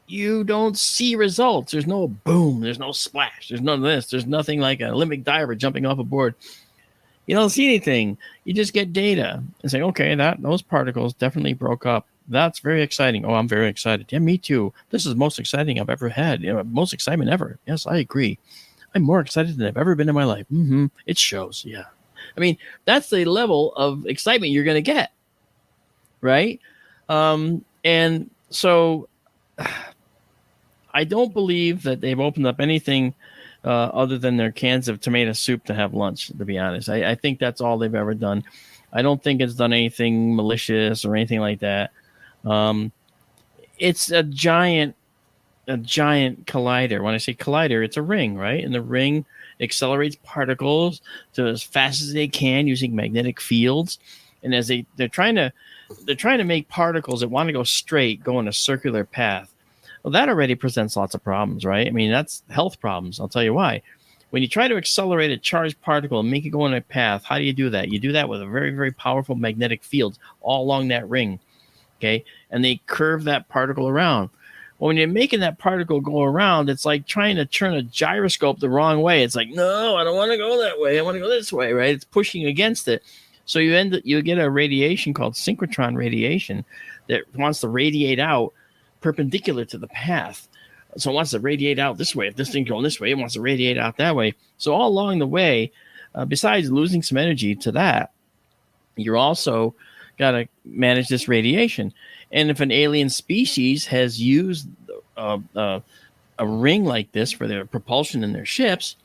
Speaker 6: you don't see results. There's no boom. There's no splash. There's none of this. There's nothing like an Olympic diver jumping off a board. You don't see anything. You just get data and say, okay, those particles definitely broke up. That's very exciting. Oh, I'm very excited. Yeah, me too. This is the most exciting I've ever had. Most excitement ever. Yes, I agree. I'm more excited than I've ever been in my life. Mm-hmm. It shows. Yeah. I mean, that's the level of excitement you're going to get. Right. And so I don't believe that they've opened up anything other than their cans of tomato soup to have lunch, to be honest. I think that's all they've ever done. I don't think it's done anything malicious or anything like that. It's a giant collider. When I say collider, it's a ring, right? And the ring accelerates particles to as fast as they can using magnetic fields. And as they're trying to make particles that want to go straight, go in a circular path. Well, that already presents lots of problems, right? I mean, that's health problems. I'll tell you why. When you try to accelerate a charged particle and make it go in a path, how do you do that? You do that with a very, very powerful magnetic field all along that ring, okay? And they curve that particle around. Well, when you're making that particle go around, it's like trying to turn a gyroscope the wrong way. It's like, no, I don't want to go that way. I want to go this way, right? It's pushing against it. So you get a radiation called synchrotron radiation that wants to radiate out perpendicular to the path. So it wants to radiate out this way. If this thing's going this way, it wants to radiate out that way. So all along the way, besides losing some energy to that, you're also got to manage this radiation. And if an alien species has used a ring like this for their propulsion in their ships,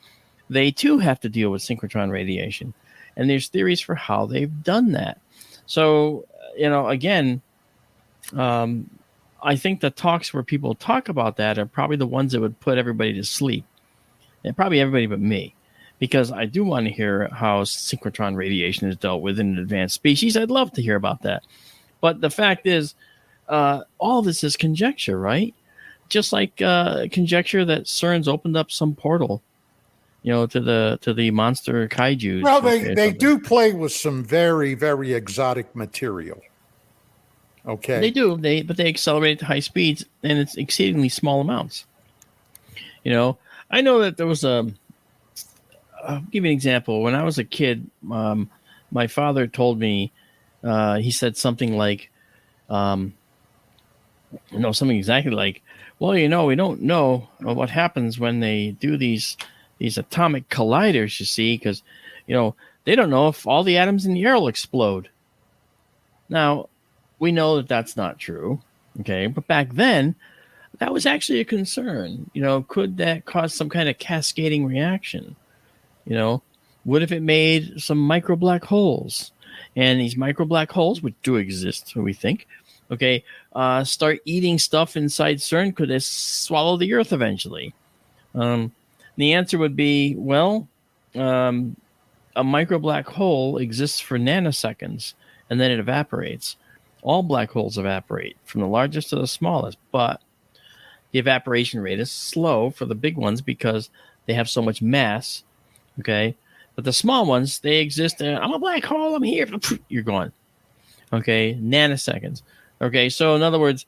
Speaker 6: they too have to deal with synchrotron radiation. And there's theories for how they've done that. So, again, I think the talks where people talk about that are probably the ones that would put everybody to sleep. And probably everybody but me. Because I do want to hear how synchrotron radiation is dealt with in an advanced species. I'd love to hear about that. But the fact is, all this is conjecture, right? Just like conjecture that CERN's opened up some portal, to the monster kaiju.
Speaker 4: Well, they do play with some very, very exotic material. Okay.
Speaker 6: They do. But they accelerate at high speeds, and it's exceedingly small amounts. I know that there was I'll give you an example. When I was a kid, my father told me, he said something like, something exactly like, well, we don't know what happens when they do these atomic colliders, you see, because, they don't know if all the atoms in the air will explode. Now, we know that that's not true, okay? But back then, that was actually a concern. Could that cause some kind of cascading reaction? What if it made some micro black holes? And these micro black holes, which do exist, we think, okay, start eating stuff inside CERN. Could they swallow the Earth eventually? The answer would be, well, a micro black hole exists for nanoseconds, and then it evaporates. All black holes evaporate, from the largest to the smallest, but the evaporation rate is slow for the big ones because they have so much mass. Okay, but the small ones, they exist. I'm a black hole. I'm here. You're gone. Okay, nanoseconds. Okay, so in other words,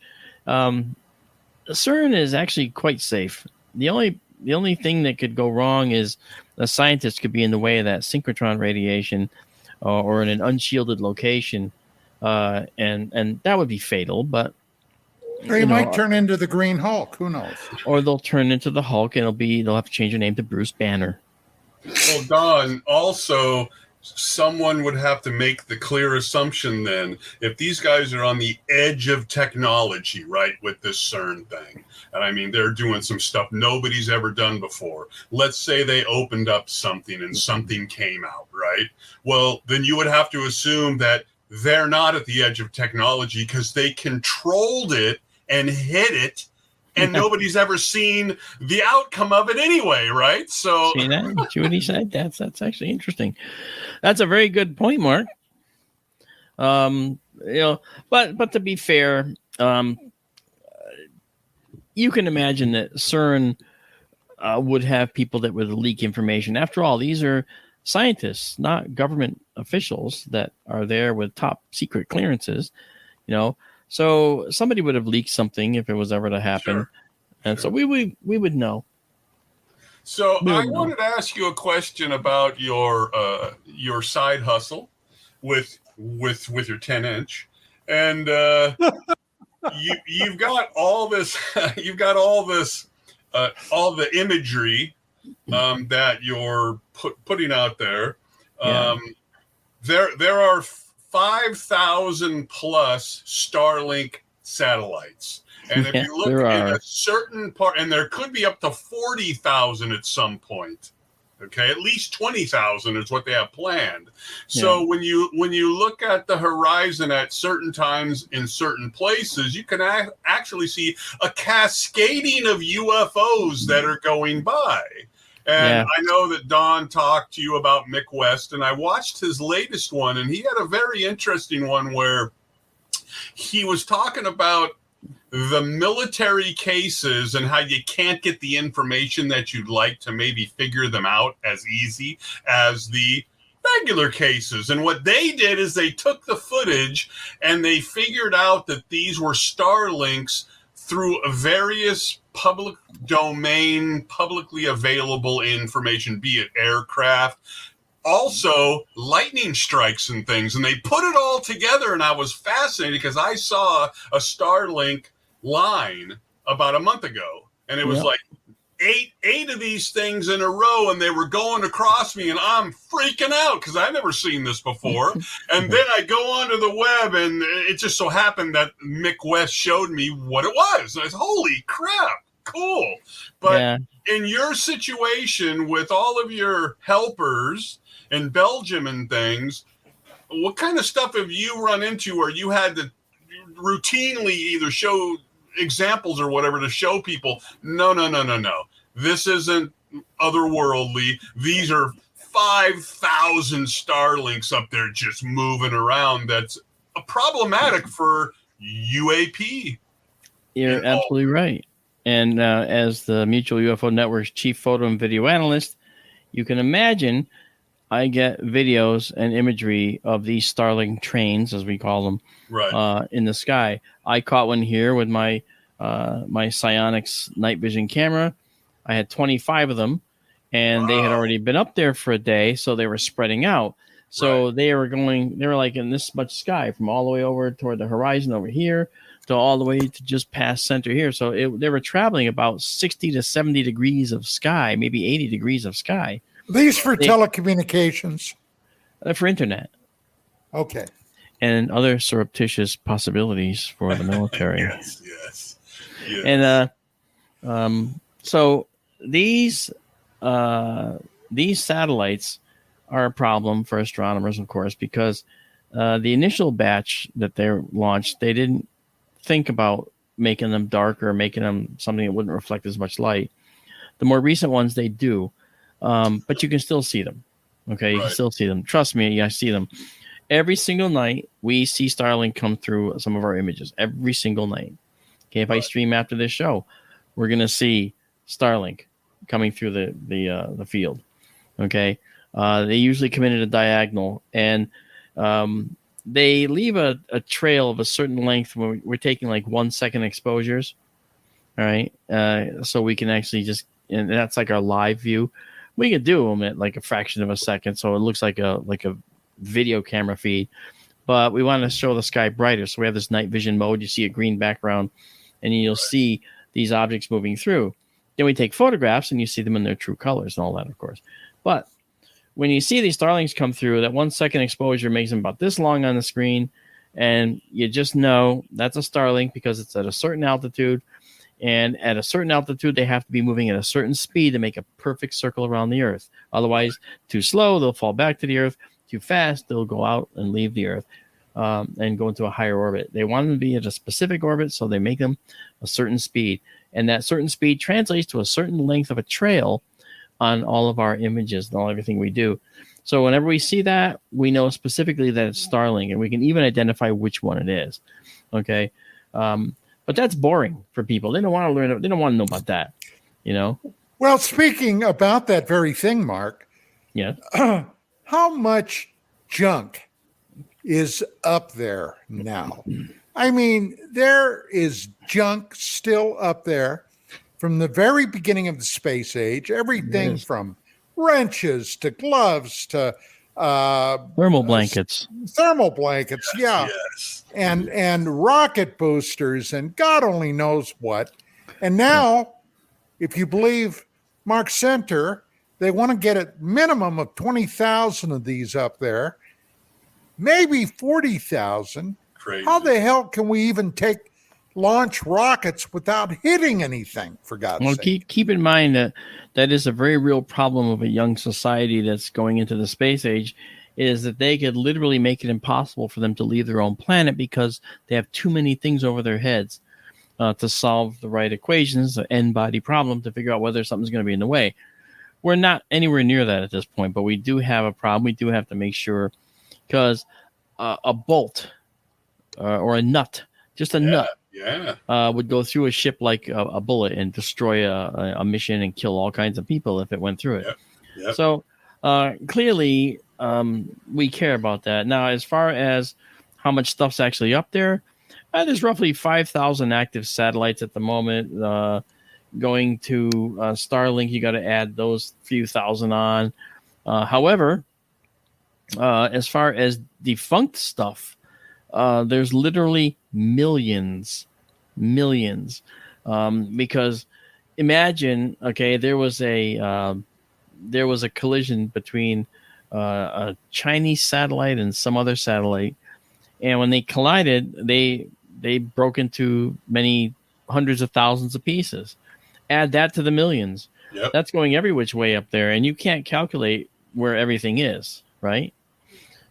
Speaker 6: CERN is actually quite safe. The only thing that could go wrong is a scientist could be in the way of that synchrotron radiation, or in an unshielded location, and that would be fatal. But
Speaker 4: they might turn into the Green Hulk. Who knows?
Speaker 6: Or they'll turn into the Hulk, and they'll have to change their name to Bruce Banner.
Speaker 7: Well, Don, also, someone would have to make the clear assumption then, if these guys are on the edge of technology, right, with this CERN thing, and I mean, they're doing some stuff nobody's ever done before. Let's say they opened up something and something came out, right? Well, then you would have to assume that they're not at the edge of technology because they controlled it and hit it. And nobody's ever seen the outcome of it anyway, right? So,
Speaker 6: see that? See what he said? That's actually interesting. That's a very good point, Mark. But to be fair, you can imagine that CERN would have people that would leak information. After all, these are scientists, not government officials that are there with top secret clearances, So somebody would have leaked something if it was ever to happen. Sure. And so we would know.
Speaker 7: So I wanted to ask you a question about your side hustle with your 10-inch. And you've got all this all the imagery that you're putting out there.
Speaker 6: Yeah.
Speaker 7: There are 5,000 plus Starlink satellites. And if you look in a certain part, and there could be up to 40,000 at some point. Okay, at least 20,000 is what they have planned. So when you look at the horizon at certain times in certain places, you can actually see a cascading of UFOs that are going by. And I know that Don talked to you about Mick West, and I watched his latest one, and he had a very interesting one where he was talking about the military cases and how you can't get the information that you'd like to maybe figure them out as easy as the regular cases. And what they did is they took the footage and they figured out that these were Starlinks through various public domain, publicly available information, be it aircraft, also lightning strikes and things. And they put it all together, and I was fascinated because I saw a Starlink line about a month ago, and it was like eight of these things in a row, and they were going across me, and I'm freaking out because I've never seen this before. And then I go onto the web, and it just so happened that Mick West showed me what it was. And I said, holy crap, cool. But in your situation with all of your helpers in Belgium and things, what kind of stuff have you run into where you had to routinely either show examples or whatever to show people, no. This isn't otherworldly. These are 5,000 Starlinks up there just moving around. That's problematic for UAP.
Speaker 6: You're absolutely right. And as the Mutual UFO Network's chief photo and video analyst, you can imagine I get videos and imagery of these Starlink trains, as we call them, in the sky. I caught one here with my Psionics night vision camera. I had 25 of them, and they had already been up there for a day, so they were spreading out. So they were like in this much sky, from all the way over toward the horizon over here to all the way to just past center here. So they were traveling about 60 to 70 degrees of sky, maybe 80 degrees of sky.
Speaker 4: These for telecommunications?
Speaker 6: For internet.
Speaker 4: Okay.
Speaker 6: And other surreptitious possibilities for the military.
Speaker 7: Yes.
Speaker 6: And so these satellites are a problem for astronomers, of course, because the initial batch that they launched, they didn't think about making them darker, making them something that wouldn't reflect as much light. The more recent ones, they do, but you can still see them. Okay, you can still see them. Trust me, I see them. Every single night, we see Starlink come through some of our images. Every single night. Okay, if I stream after this show, we're going to see Starlink coming through the field. Okay, they usually come in at a diagonal, and they leave a trail of a certain length when we're taking like 1 second exposures. All right, so we can actually just, and that's like our live view. We could do them at like a fraction of a second, so it looks like a video camera feed. But we want to show the sky brighter, so we have this night vision mode. You see a green background, and you'll see these objects moving through. Then we take photographs, and you see them in their true colors and all that, of course. But when you see these Starlinks come through, that 1 second exposure makes them about this long on the screen, and you just know that's a Starlink because it's at a certain altitude. And at a certain altitude, they have to be moving at a certain speed to make a perfect circle around the Earth. Otherwise, too slow, they'll fall back to the Earth. Too fast, they'll go out and leave the Earth and go into a higher orbit. They want them to be at a specific orbit, so they make them a certain speed. And that certain speed translates to a certain length of a trail on all of our images and everything we do. So whenever we see that, we know specifically that it's Starlink, and we can even identify which one it is. Okay. But that's boring for people. They don't want to learn. They don't want to know about that, you know?
Speaker 4: Well, speaking about that very thing, Mark.
Speaker 6: Yeah.
Speaker 4: How much junk is up there now? I mean, there is junk still up there from the very beginning of the space age. Everything from wrenches to gloves to
Speaker 6: thermal blankets.
Speaker 4: Yeah.
Speaker 7: Yes.
Speaker 4: And rocket boosters and God only knows what. And now, if you believe Mark Center, they want to get a minimum of 20,000 of these up there, maybe 40,000.
Speaker 7: Crazy.
Speaker 4: How the hell can we even launch rockets without hitting anything, for God's sake?
Speaker 6: Well, keep in mind that is a very real problem of a young society that's going into the space age, is that they could literally make it impossible for them to leave their own planet because they have too many things over their heads to solve the right equations, the n-body problem, to figure out whether something's going to be in the way. We're not anywhere near that at this point, but we do have a problem. We do have to make sure, because a bolt or a nut, just a nut, would go through a ship like a bullet and destroy a mission and kill all kinds of people if it went through it.
Speaker 7: Yep.
Speaker 6: So clearly we care about that. Now, as far as how much stuff's actually up there, there's roughly 5,000 active satellites at the moment. Going to Starlink, you got to add those few thousand on. However, as far as defunct stuff, there's literally millions. Because imagine, okay, there was a collision between a Chinese satellite and some other satellite, and when they collided, they broke into many hundreds of thousands of pieces. Add that to the millions.
Speaker 7: Yep.
Speaker 6: That's going every which way up there, and you can't calculate where everything is, right?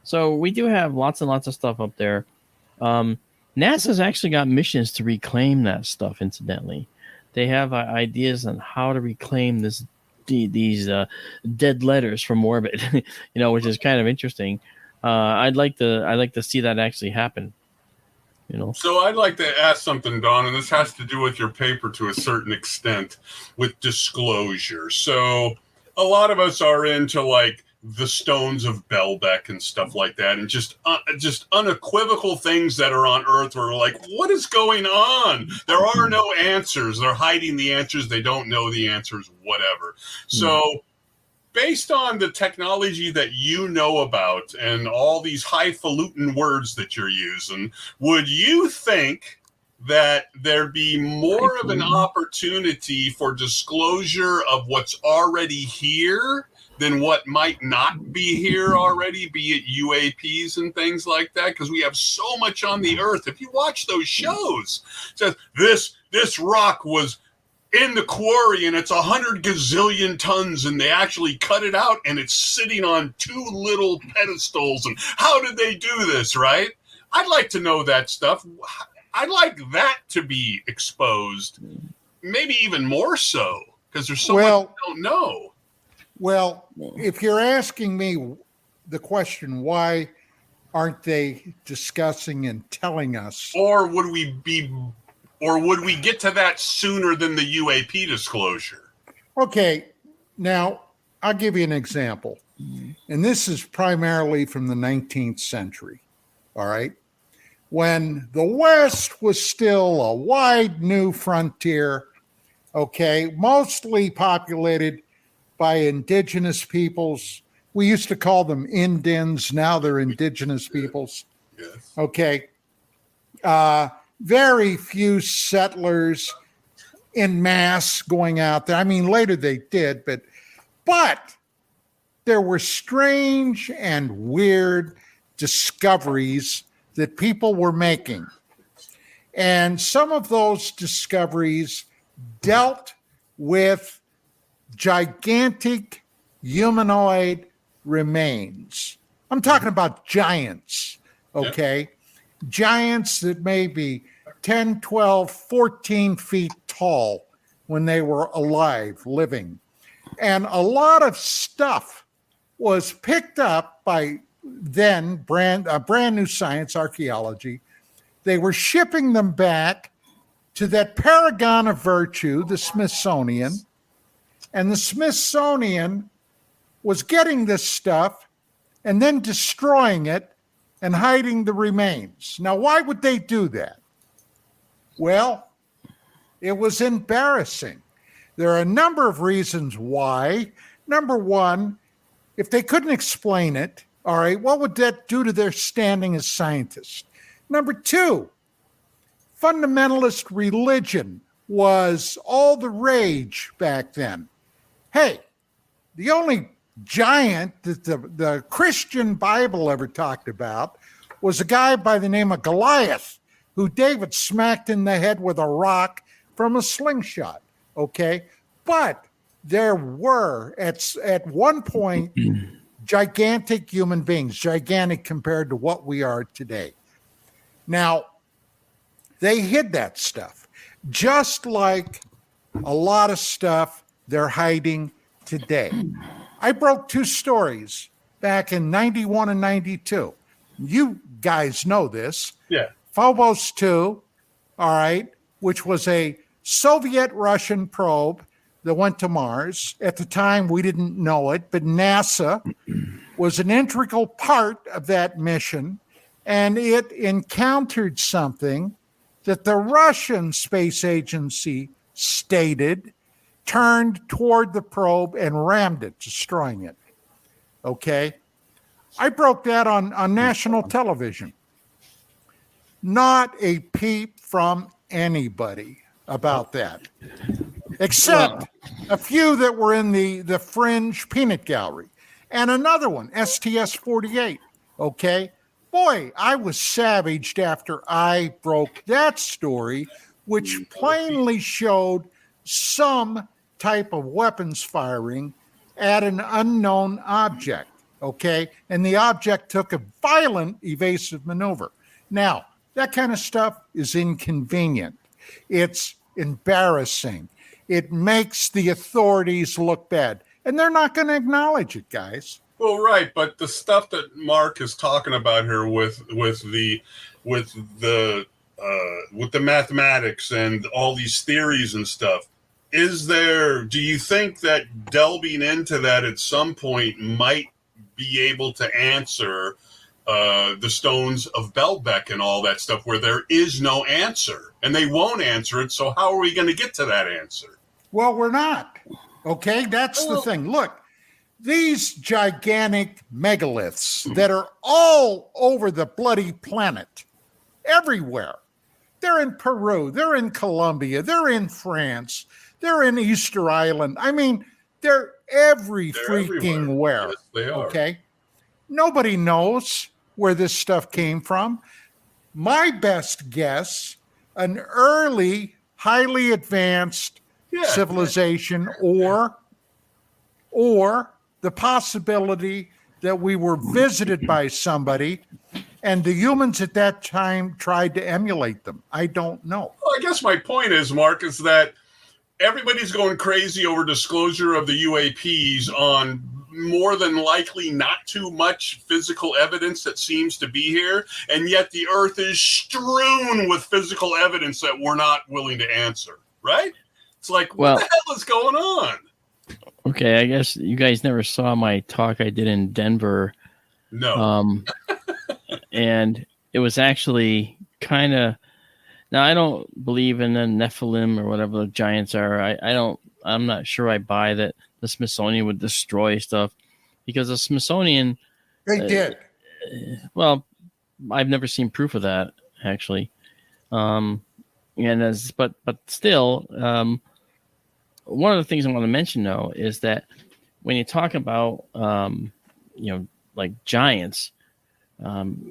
Speaker 6: So we do have lots and lots of stuff up there. NASA's actually got missions to reclaim that stuff. Incidentally, they have ideas on how to reclaim these dead letters from orbit. Which is kind of interesting. I'd like to see that actually happen.
Speaker 7: So I'd like to ask something, Don, and this has to do with your paper to a certain extent with disclosure. So a lot of us are into like the stones of Baalbek and stuff like that, and just unequivocal things that are on Earth where we're like, what is going on? There are no answers. They're hiding the answers. They don't know the answers, whatever. So based on the technology that you know about and all these highfalutin words that you're using, would you think that there'd be more of an opportunity for disclosure of what's already here than what might not be here already, be it UAPs and things like that? Because we have so much on the Earth. If you watch those shows, it says this rock was in the quarry and it's 100 gazillion tons and they actually cut it out and it's sitting on 2 little pedestals. And how did they do this, right? I'd like to know that stuff. I'd like that to be exposed, maybe even more so, because there's so much we don't know.
Speaker 4: Well, if you're asking me the question, why aren't they discussing and telling us?
Speaker 7: Or would we get to that sooner than the UAP disclosure?
Speaker 4: Okay, now I'll give you an example. And this is primarily from the 19th century, all right? When the West was still a wide new frontier, okay, mostly populated by indigenous peoples. We used to call them Indians. Now they're indigenous peoples.
Speaker 7: Yes.
Speaker 4: Okay. Very few settlers en masse going out there. I mean, later they did, but there were strange and weird discoveries that people were making. And some of those discoveries dealt with gigantic humanoid remains. I'm talking about giants, okay? Yep. Giants that may be 10, 12, 14 feet tall when they were alive, living. And a lot of stuff was picked up by then brand new science, archaeology. They were shipping them back to that paragon of virtue, the Smithsonian. And the Smithsonian was getting this stuff and then destroying it and hiding the remains. Now, why would they do that? Well, it was embarrassing. There are a number of reasons why. Number one, if they couldn't explain it, all right, what would that do to their standing as scientists? Number two, fundamentalist religion was all the rage back then. Hey, the only giant that the Christian Bible ever talked about was a guy by the name of Goliath, who David smacked in the head with a rock from a slingshot, okay? But there were, at one point, gigantic human beings, gigantic compared to what we are today. Now, they hid that stuff, just like a lot of stuff they're hiding today. I broke 2 stories back in 91 and 92. You guys know this.
Speaker 7: Yeah.
Speaker 4: Phobos 2, all right, which was a Soviet-Russian probe that went to Mars. At the time, we didn't know it, but NASA was an integral part of that mission, and it encountered something that the Russian space agency stated, turned toward the probe and rammed it, destroying it. Okay? I broke that on national television. Not a peep from anybody about that, except a few that were in the fringe peanut gallery. And another one, STS-48, okay? Boy, I was savaged after I broke that story, which plainly showed some type of weapons firing at an unknown object, okay? And the object took a violent evasive maneuver. Now, that kind of stuff is inconvenient. It's embarrassing. It makes the authorities look bad. And they're not going to acknowledge it, guys.
Speaker 7: Well, right, but the stuff that Mark is talking about here with the mathematics and all these theories and stuff, do you think that delving into that at some point might be able to answer the stones of Baalbek and all that stuff, where there is no answer and they won't answer it? So how are we going to get to that answer?
Speaker 4: Well, we're not. Okay, that's the thing. Look, these gigantic megaliths that are all over the bloody planet, everywhere. They're in Peru, they're in Colombia, they're in France, they're in Easter Island. I mean, they're freaking where.
Speaker 7: Yes, they are.
Speaker 4: Okay? Nobody knows where this stuff came from. My best guess, an early, highly advanced civilization, or the possibility that we were visited by somebody and the humans at that time tried to emulate them. I don't know.
Speaker 7: Well, I guess my point is, Mark, is that everybody's going crazy over disclosure of the UAPs on more than likely not too much physical evidence that seems to be here, and yet the earth is strewn with physical evidence that we're not willing to answer, right? It's like, what the hell is going on?
Speaker 6: Okay, I guess you guys never saw my talk I did in Denver.
Speaker 7: No.
Speaker 6: And it was actually kind of, now I don't believe in the Nephilim or whatever the giants are. I'm not sure I buy that the Smithsonian would destroy stuff, because the Smithsonian,
Speaker 4: they did.
Speaker 6: Well, I've never seen proof of that, actually. But still, one of the things I want to mention, though, is that when you talk about, like giants,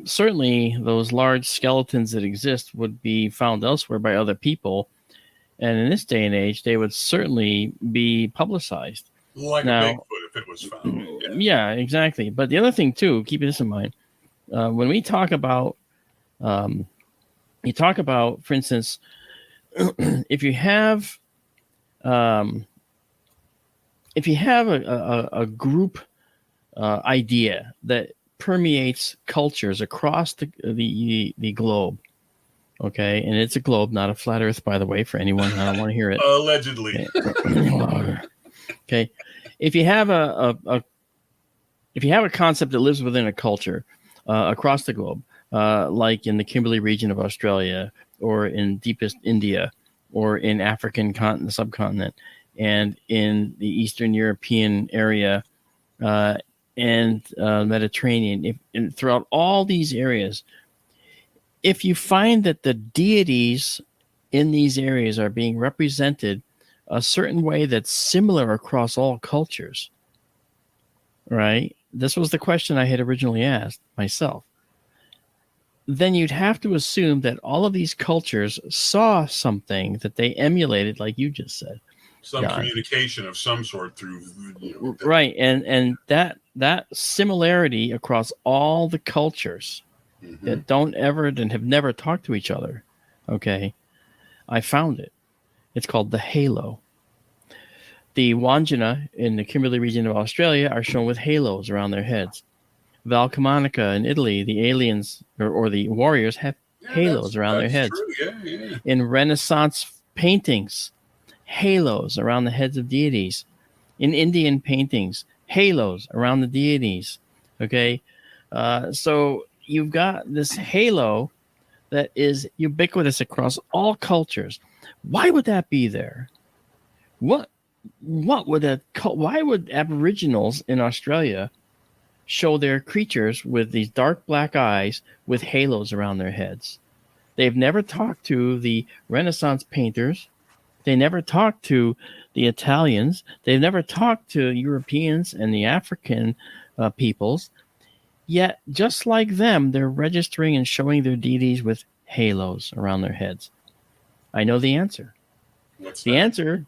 Speaker 6: certainly those large skeletons that exist would be found elsewhere by other people. And in this day and age, they would certainly be publicized.
Speaker 7: Like
Speaker 6: now,
Speaker 7: a Bigfoot if it was found.
Speaker 6: Yeah, exactly. But the other thing, too, keep this in mind. When we talk about, for instance, if you have a group idea that permeates cultures across the globe, okay, and it's a globe, not a flat Earth, by the way, for anyone. I don't want to hear it.
Speaker 7: Allegedly.
Speaker 6: Okay, if you have a concept that lives within a culture across the globe, like in the Kimberley region of Australia, or in deepest India, or in African subcontinent, and in the Eastern European area, and Mediterranean, and throughout all these areas, if you find that the deities in these areas are being represented a certain way that's similar across all cultures, right? This was the question I had originally asked myself. Then you'd have to assume that all of these cultures saw something that they emulated, like you just said.
Speaker 7: Some communication of some sort through,
Speaker 6: right, and that similarity across all the cultures that don't ever and have never talked to each other. Okay, I found it. It's called the halo. The Wandjina in the Kimberley region of Australia are shown with halos around their heads. Valcamonica in Italy, the aliens or the warriors have halos around their heads.
Speaker 7: True.
Speaker 6: In Renaissance paintings, halos around the heads of deities. In Indian paintings, halos around the deities. Okay, so you've got this halo that is ubiquitous across all cultures. Why would that be there? What would that? Why would Aboriginals in Australia show their creatures with these dark black eyes with halos around their heads. They've never talked to the Renaissance painters. They never talked to the Italians. They've never talked to Europeans and the African peoples. Yet, just like them, they're registering and showing their deities with halos around their heads. I know the answer. The answer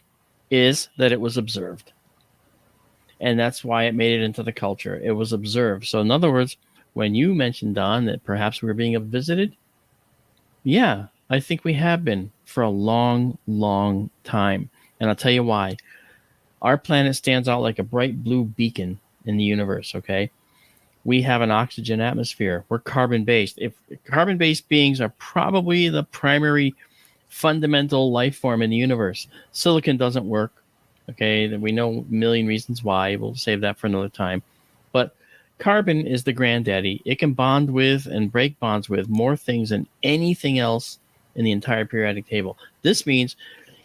Speaker 6: is that it was observed. And that's why it made it into the culture. It was observed. So in other words, when you mentioned, Don, that perhaps we were being visited, yeah, I think we have been for a long, long time. And I'll tell you why. Our planet stands out like a bright blue beacon in the universe, okay? We have an oxygen atmosphere. We're carbon-based. If carbon-based beings are probably the primary fundamental life form in the universe. Silicon doesn't work. Okay, we know a million reasons why. We'll save that for another time. But carbon is the granddaddy. It can bond with and break bonds with more things than anything else in the entire periodic table. This means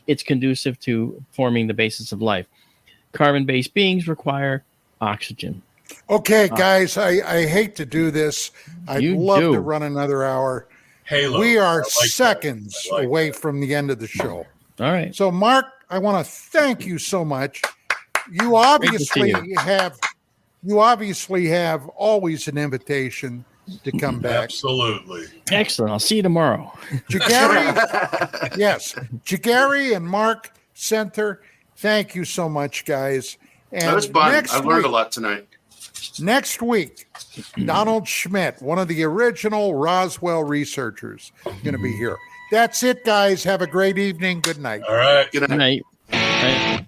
Speaker 6: it's conducive to forming the basis of life. Carbon-based beings require oxygen.
Speaker 4: Okay, guys, I hate to do this. I'd love to run another hour.
Speaker 7: Halo.
Speaker 4: We are seconds away from the end of the show.
Speaker 6: All right.
Speaker 4: So, Mark, I want to thank you so much. You obviously have always an invitation to come back.
Speaker 7: Absolutely.
Speaker 6: Excellent. I'll see you tomorrow.
Speaker 4: Jagari, yes. Jagari and Mark Center, thank you so much, guys. And
Speaker 5: that was fun. I learned a lot tonight.
Speaker 4: Next week, Donald Schmidt, one of the original Roswell researchers, going to be here. That's it, guys. Have a great evening. Good night.
Speaker 7: All right.
Speaker 5: Good night.
Speaker 6: Good night.